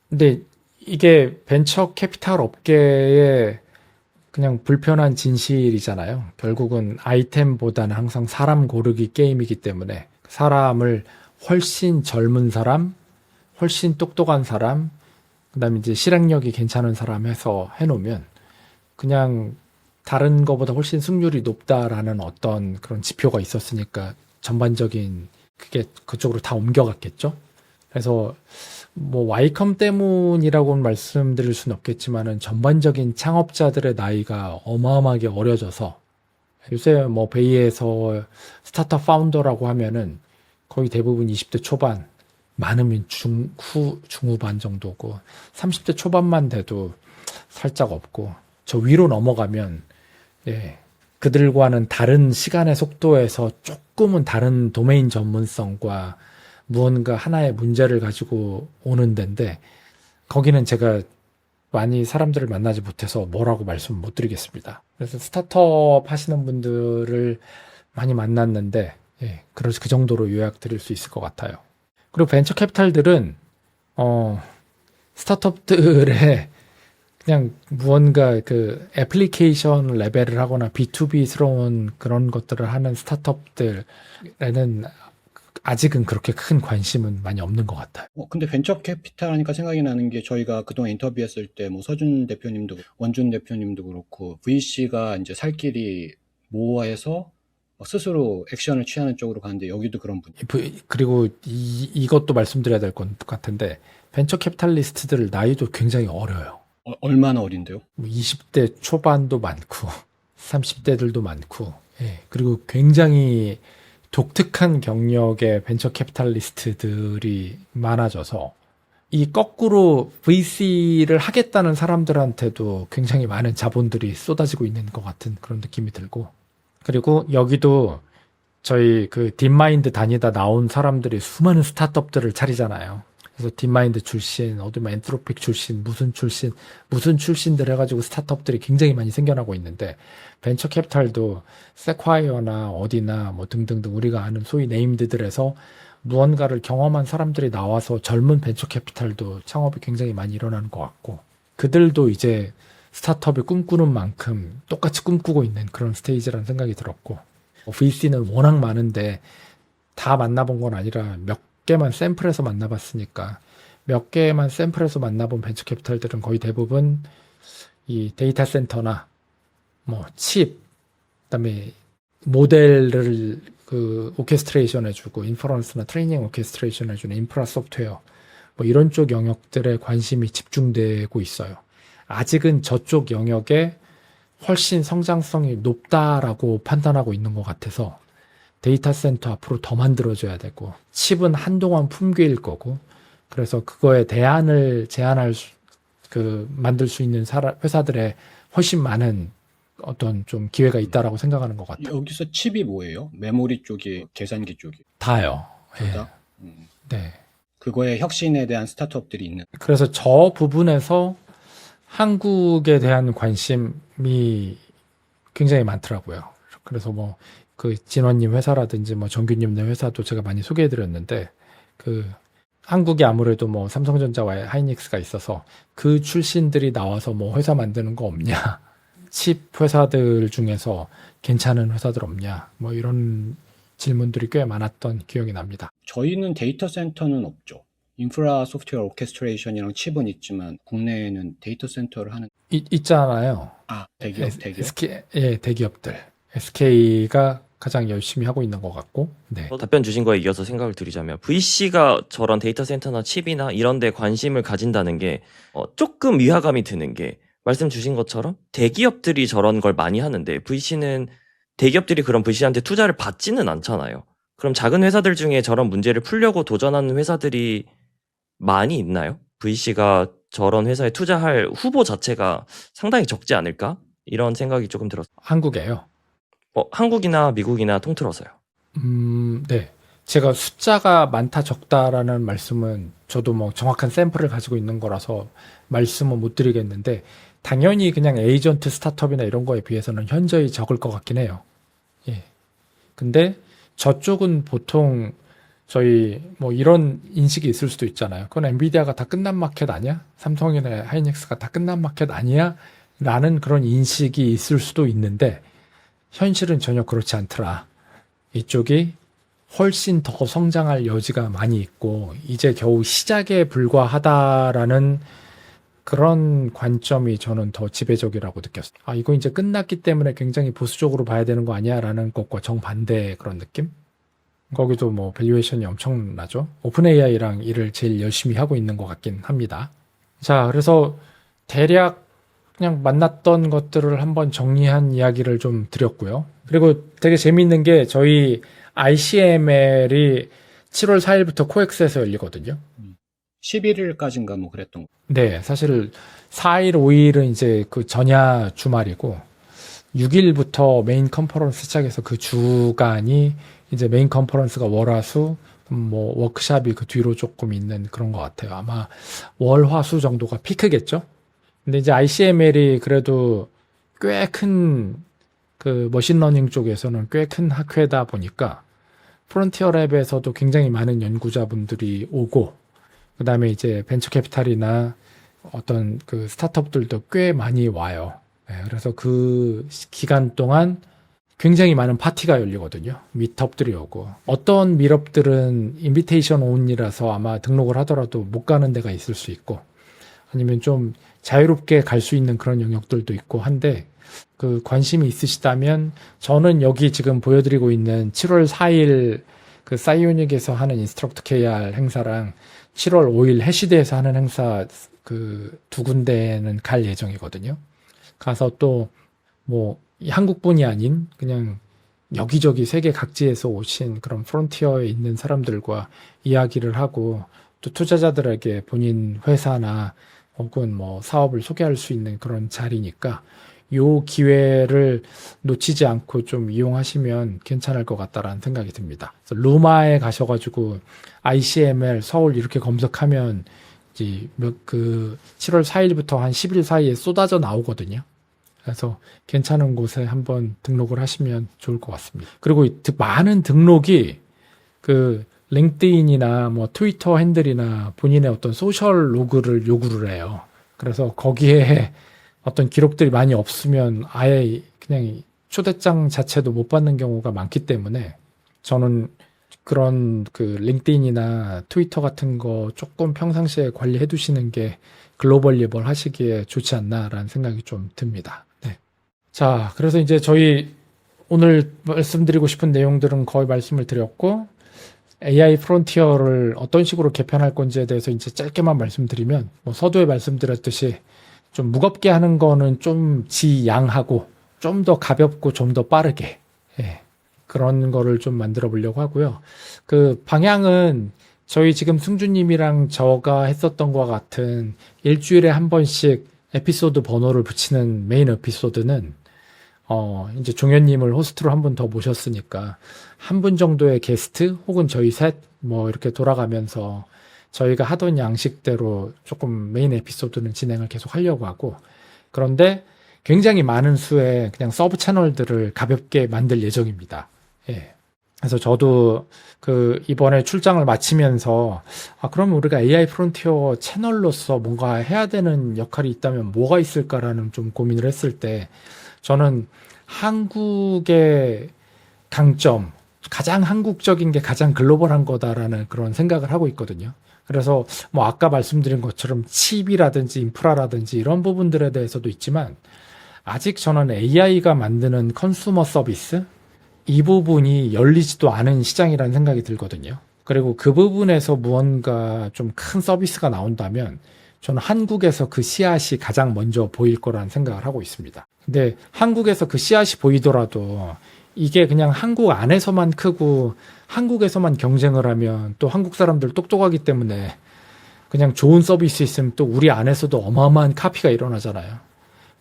근데 이게 벤처 캐피탈 업계의 그냥 불편한 진실이잖아요. 결국은 아이템보다는 항상 사람 고르기 게임이기 때문에 사람을 훨씬 젊은 사람, 훨씬 똑똑한 사람, 그다음에 이제 실행력이 괜찮은 사람 해서 해놓으면 그냥 다른 거보다 훨씬 승률이 높다라는 어떤 그런 지표가 있었으니까 전반적인 그게 그쪽으로 다 옮겨갔겠죠. 그래서 뭐 와이컴 때문이라고는 말씀드릴 수는 없겠지만은 전반적인 창업자들의 나이가 어마어마하게 어려져서 요새 뭐 베이에서 스타트업 파운더라고 하면은 거의 대부분 20대 초반, 많으면 중후반 정도고 30대 초반만 돼도 살짝 없고 저 위로 넘어가면 예, 그들과는 다른 시간의 속도에서 조금은 다른 도메인 전문성과 무언가 하나의 문제를 가지고 오는 데인데 거기는 제가 많이 사람들을 만나지 못해서 뭐라고 말씀 못 드리겠습니다. 그래서 스타트업 하시는 분들을 많이 만났는데 예, 그래서 그 정도로 요약 드릴 수 있을 것 같아요. 그리고 벤처 캐피탈들은 스타트업들의 그냥 무언가 그 애플리케이션 레벨을 하거나 B2B스러운 그런 것들을 하는 스타트업들에는 아직은 그렇게 큰 관심은 많이 없는 것 같아요. 근데 벤처 캐피탈 하니까 생각이 나는 게 저희가 그동안 인터뷰했을 때 뭐 서준 대표님도 원준 대표님도 그렇고 VC가 이제 살 길이 모아해서 스스로 액션을 취하는 쪽으로 가는데 여기도 그런 분. 그리고 이것도 말씀드려야 될 것 같은데 벤처 캐피탈리스트들 나이도 굉장히 어려요. 얼마나 어린데요? 20대 초반도 많고 30대들도 많고 예, 그리고 굉장히 독특한 경력의 벤처 캐피탈리스트들이 많아져서 이 거꾸로 VC를 하겠다는 사람들한테도 굉장히 많은 자본들이 쏟아지고 있는 것 같은 그런 느낌이 들고 그리고 여기도 저희 그 딥마인드 다니다 나온 사람들이 수많은 스타트업들을 차리잖아요. 그래서 딥마인드 출신, 어디면 엔트로픽 출신, 무슨 출신들 해가지고 스타트업들이 굉장히 많이 생겨나고 있는데 벤처 캐피탈도 세콰이어나 어디나 뭐 등등등 우리가 아는 소위 네임드들에서 무언가를 경험한 사람들이 나와서 젊은 벤처 캐피탈도 창업이 굉장히 많이 일어나는 것 같고 그들도 이제 스타트업을 꿈꾸는 만큼 똑같이 꿈꾸고 있는 그런 스테이지라는 생각이 들었고 VC는 워낙 많은데 다 만나본 건 아니라 몇 개만 샘플해서 만나봤으니까 몇 개만 샘플해서 만나본 벤처 캐피탈들은 거의 대부분 이 데이터 센터나 뭐 칩, 그다음에 모델을 그 오케스트레이션 해주고 인퍼런스나 트레이닝 오케스트레이션 해주는 인프라 소프트웨어 뭐 이런 쪽 영역들에 관심이 집중되고 있어요. 아직은 저쪽 영역에 훨씬 성장성이 높다라고 판단하고 있는 것 같아서 데이터 센터 앞으로 더 만들어줘야 되고 칩은 한동안 품귀일 거고 그래서 그거에 대안을 만들 수 있는 회사들의 훨씬 많은 어떤 좀 기회가 있다라고 생각하는 것 같아요. 여기서 칩이 뭐예요? 메모리 쪽이, 계산기 쪽이. 다요. 예. 둘 다? 음. 네. 그거의 혁신에 대한 스타트업들이 있는. 그래서 저 부분에서 한국에 대한 관심이 굉장히 많더라고요. 그래서 뭐 그 진원님 회사라든지 뭐 정규님네 회사도 제가 많이 소개해드렸는데 그 한국에 아무래도 뭐 삼성전자와 하이닉스가 있어서 그 출신들이 나와서 뭐 회사 만드는 거 없냐? 칩 회사들 중에서 괜찮은 회사들 없냐? 뭐 이런 질문들이 꽤 많았던 기억이 납니다. 저희는 데이터 센터는 없죠. 인프라 소프트웨어 오케스트레이션이랑 칩은 있지만 국내에는 데이터 센터를 하는 있잖아요. 대기업. 대기업들. SK가 가장 열심히 하고 있는 것 같고, 네. 답변 주신 거에 이어서 생각을 드리자면 VC가 저런 데이터 센터나 칩이나 이런 데 관심을 가진다는 게 조금 위화감이 드는 게 말씀 주신 것처럼 대기업들이 저런 걸 많이 하는데 VC는 대기업들이 그런 VC한테 투자를 받지는 않잖아요. 그럼 작은 회사들 중에 저런 문제를 풀려고 도전하는 회사들이 많이 있나요? VC가 저런 회사에 투자할 후보 자체가 상당히 적지 않을까? 이런 생각이 조금 들었어요. 한국에요. 한국이나 미국이나 통틀어서요. 네. 제가 숫자가 많다 적다라는 말씀은 저도 뭐 정확한 샘플을 가지고 있는 거라서 말씀은 못 드리겠는데 당연히 그냥 에이전트 스타트업이나 이런 거에 비해서는 현저히 적을 것 같긴 해요. 예. 근데 저쪽은 보통 저희 뭐 이런 인식이 있을 수도 있잖아요. 그건 엔비디아가 다 끝난 마켓 아니야? 삼성이나 하이닉스가 다 끝난 마켓 아니야? 라는 그런 인식이 있을 수도 있는데 현실은 전혀 그렇지 않더라. 이쪽이 훨씬 더 성장할 여지가 많이 있고 이제 겨우 시작에 불과하다라는 그런 관점이 저는 더 지배적이라고 느꼈어요. 이거 이제 끝났기 때문에 굉장히 보수적으로 봐야 되는 거 아니야? 라는 것과 정반대의 그런 느낌? 거기도 뭐 밸류에이션이 엄청나죠. 오픈 AI랑 일을 제일 열심히 하고 있는 것 같긴 합니다. 자, 그래서 대략 그냥 만났던 것들을 한번 정리한 이야기를 좀 드렸고요. 그리고 되게 재미있는 게 저희 ICML이 7월 4일부터 코엑스에서 열리거든요. 11일까지인가 뭐 그랬던 거. 네, 사실 4일, 5일은 이제 그 전야 주말이고 6일부터 메인 컨퍼런스 시작해서 그 주간이 이제 메인 컨퍼런스가 월화수 뭐 워크샵이 그 뒤로 조금 있는 그런 것 같아요. 아마 월화수 정도가 피크겠죠? 근데 이제 ICML이 그래도 꽤 큰 그 머신러닝 쪽에서는 꽤 큰 학회다 보니까 프론티어 랩에서도 굉장히 많은 연구자분들이 오고 그다음에 이제 벤처 캐피탈이나 어떤 그 스타트업들도 꽤 많이 와요. 네, 그래서 그 기간 동안 굉장히 많은 파티가 열리거든요. 미트업들이 오고 어떤 미트업들은 인비테이션 온이라서 아마 등록을 하더라도 못 가는 데가 있을 수 있고 아니면 좀 자유롭게 갈 수 있는 그런 영역들도 있고 한데 그 관심이 있으시다면 저는 여기 지금 보여드리고 있는 7월 4일 그 사이오닉에서 하는 인스트럭트 KR 행사랑 7월 5일 해시드에서 하는 행사 그 두 군데는 갈 예정이거든요. 가서 또 뭐 한국뿐이 아닌 그냥 여기저기 세계 각지에서 오신 그런 프론티어에 있는 사람들과 이야기를 하고 또 투자자들에게 본인 회사나 혹은 뭐 사업을 소개할 수 있는 그런 자리니까 요 기회를 놓치지 않고 좀 이용하시면 괜찮을 것 같다라는 생각이 듭니다. 그래서 루마에 가셔가지고 ICML 서울 이렇게 검색하면 이제 그 7월 4일부터 한 10일 사이에 쏟아져 나오거든요. 그래서 괜찮은 곳에 한번 등록을 하시면 좋을 것 같습니다. 그리고 많은 등록이 그 링크드인이나 뭐 트위터 핸들이나 본인의 어떤 소셜 로그를 요구를 해요. 그래서 거기에 어떤 기록들이 많이 없으면 아예 그냥 초대장 자체도 못 받는 경우가 많기 때문에 저는 그런 그 링크드인이나 트위터 같은 거 조금 평상시에 관리해 두시는 게 글로벌 리벌 하시기에 좋지 않나라는 생각이 좀 듭니다. 네. 자, 그래서 이제 저희 오늘 말씀드리고 싶은 내용들은 거의 말씀을 드렸고 AI 프론티어를 어떤 식으로 개편할 건지에 대해서 이제 짧게만 말씀드리면 뭐 서두에 말씀드렸듯이 좀 무겁게 하는 거는 좀 지양하고 좀 더 가볍고 좀 더 빠르게 그런 거를 좀 만들어 보려고 하고요. 그 방향은 저희 지금 승주님이랑 저가 했었던 것과 같은 일주일에 한 번씩 에피소드 번호를 붙이는 메인 에피소드는 이제 종현님을 호스트로 한 분 더 모셨으니까 한 분 정도의 게스트 혹은 저희 셋 뭐 이렇게 돌아가면서 저희가 하던 양식대로 조금 메인 에피소드는 진행을 계속 하려고 하고, 그런데 굉장히 많은 수의 그냥 서브 채널들을 가볍게 만들 예정입니다. 예. 그래서 저도 그 이번에 출장을 마치면서 그러면 우리가 AI 프론티어 채널로서 뭔가 해야 되는 역할이 있다면 뭐가 있을까라는 좀 고민을 했을 때, 저는 한국의 강점, 가장 한국적인 게 가장 글로벌한 거다라는 그런 생각을 하고 있거든요. 그래서 뭐 아까 말씀드린 것처럼 칩이라든지 인프라라든지 이런 부분들에 대해서도 있지만, 아직 저는 AI가 만드는 컨슈머 서비스, 이 부분이 열리지도 않은 시장이라는 생각이 들거든요. 그리고 그 부분에서 무언가 좀 큰 서비스가 나온다면 저는 한국에서 그 씨앗이 가장 먼저 보일 거라는 생각을 하고 있습니다. 근데 한국에서 그 씨앗이 보이더라도 이게 그냥 한국 안에서만 크고 한국에서만 경쟁을 하면 또 한국 사람들 똑똑하기 때문에 그냥 좋은 서비스 있으면 또 우리 안에서도 어마어마한 카피가 일어나잖아요.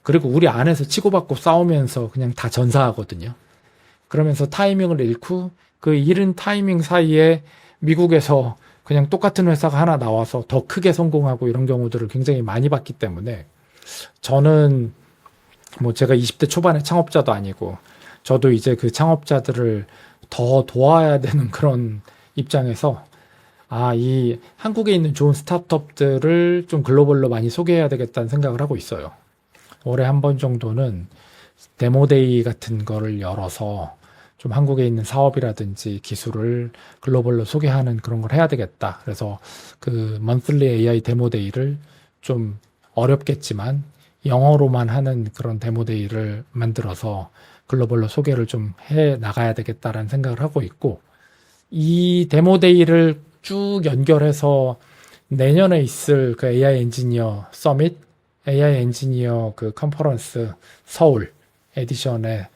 그리고 우리 안에서 치고받고 싸우면서 그냥 다 전사하거든요. 그러면서 타이밍을 잃고 그 잃은 타이밍 사이에 미국에서 그냥 똑같은 회사가 하나 나와서 더 크게 성공하고 이런 경우들을 굉장히 많이 봤기 때문에, 저는 뭐 제가 20대 초반의 창업자도 아니고 저도 이제 그 창업자들을 더 도와야 되는 그런 입장에서 이 한국에 있는 좋은 스타트업들을 좀 글로벌로 많이 소개해야 되겠다는 생각을 하고 있어요. 올해 한 번 정도는 데모데이 같은 거를 열어서 좀 한국에 있는 사업이라든지 기술을 글로벌로 소개하는 그런 걸 해야 되겠다. 그래서 그 monthly AI 데모데이를 좀 어렵겠지만 영어로만 하는 그런 데모데이를 만들어서 글로벌로 소개를 좀 해 나가야 되겠다라는 생각을 하고 있고, 이 데모데이를 쭉 연결해서 내년에 있을 그 AI 엔지니어 서밋, AI 엔지니어 그 컨퍼런스 서울 에디션에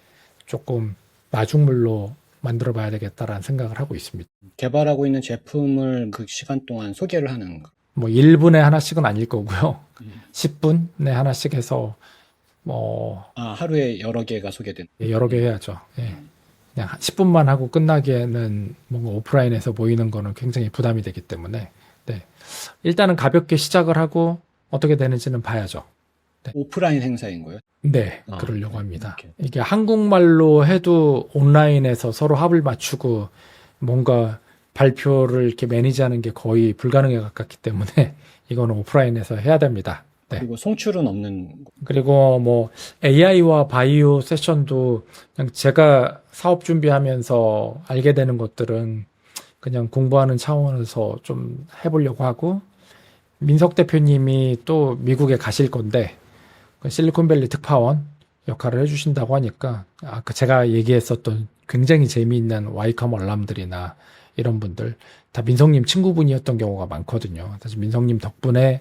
조금 마중물로 만들어 봐야 되겠다라는 생각을 하고 있습니다. 개발하고 있는 제품을 그 시간 동안 소개를 하는 거. 뭐 1분에 하나씩은 아닐 거고요. 10분에 하나씩 해서 뭐 하루에 여러 개가 소개된. 여러 개 해야죠. 예. 그냥 10분만 하고 끝나기에는 뭔가 오프라인에서 모이는 거는 굉장히 부담이 되기 때문에, 네. 일단은 가볍게 시작을 하고 어떻게 되는지는 봐야죠. 오프라인 행사인 거예요? 네, 그러려고 합니다. 오케이. 이게 한국말로 해도 온라인에서 서로 합을 맞추고 뭔가 발표를 이렇게 매니지하는 게 거의 불가능에 가깝기 때문에 이거는 오프라인에서 해야 됩니다. 네. 그리고 송출은 없는 거. 그리고 뭐 AI와 바이오 세션도 그냥 제가 사업 준비하면서 알게 되는 것들은 그냥 공부하는 차원에서 좀 해보려고 하고, 민석 대표님이 또 미국에 가실 건데 그 실리콘밸리 특파원 역할을 해주신다고 하니까 아까 제가 얘기했었던 굉장히 재미있는 와이컴 얼람들이나 이런 분들 다 민성님 친구분이었던 경우가 많거든요. 사실 민성님 덕분에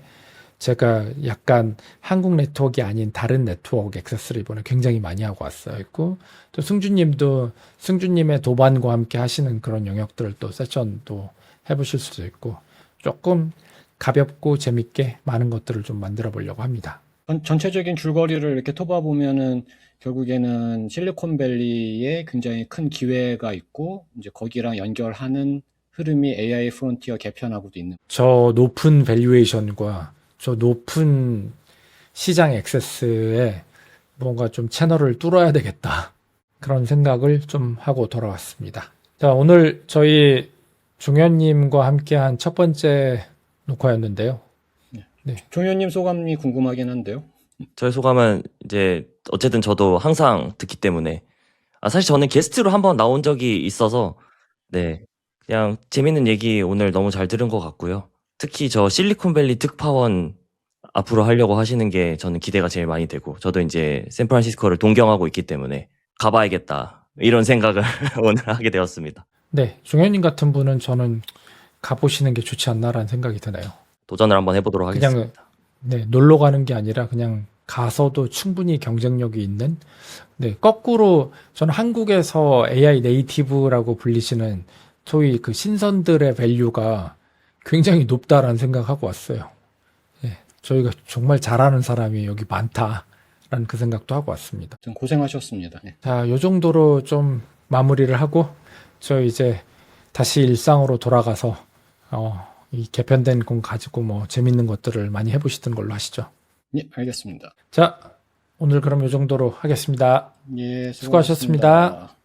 제가 약간 한국 네트워크가 아닌 다른 네트워크 액세스를 이번에 굉장히 많이 하고 왔어요. 있고 또 승주님도 승주님의 도반과 함께 하시는 그런 영역들을 또 세션도 해보실 수도 있고, 조금 가볍고 재밌게 많은 것들을 좀 만들어 보려고 합니다. 전체적인 줄거리를 이렇게 토봐보면은 결국에는 실리콘밸리에 굉장히 큰 기회가 있고 이제 거기랑 연결하는 흐름이 AI 프론티어 개편하고도 있는. 저 높은 밸류에이션과 저 높은 시장 액세스에 뭔가 좀 채널을 뚫어야 되겠다, 그런 생각을 좀 하고 돌아왔습니다. 자, 오늘 저희 종현님과 함께한 첫 번째 녹화였는데요. 종현님 소감이 궁금하긴 한데요. 저의 소감은 이제 어쨌든 저도 항상 듣기 때문에 사실 저는 게스트로 한번 나온 적이 있어서 네, 그냥 재밌는 얘기 오늘 너무 잘 들은 것 같고요. 특히 저 실리콘밸리 특파원 앞으로 하려고 하시는 게 저는 기대가 제일 많이 되고, 저도 이제 샌프란시스코를 동경하고 있기 때문에 가봐야겠다 이런 생각을 오늘 하게 되었습니다. 네, 종현님 같은 분은 저는 가보시는 게 좋지 않나라는 생각이 드네요. 도전을 한번 해보도록 하겠습니다. 네, 놀러 가는 게 아니라 그냥 가서도 충분히 경쟁력이 있는, 네, 거꾸로 저는 한국에서 AI 네이티브라고 불리시는 소위 그 신선들의 밸류가 굉장히 높다라는 생각하고 왔어요. 예, 저희가 정말 잘하는 사람이 여기 많다. 라는 그 생각도 하고 왔습니다. 좀 고생하셨습니다. 네. 자, 요 정도로 좀 마무리를 하고 저 이제 다시 일상으로 돌아가서 이 개편된 공 가지고 뭐 재밌는 것들을 많이 해보시던 걸로 하시죠. 예, 알겠습니다. 자, 오늘 그럼 요 정도로 하겠습니다. 예, 수고하셨습니다. 수고하셨습니다.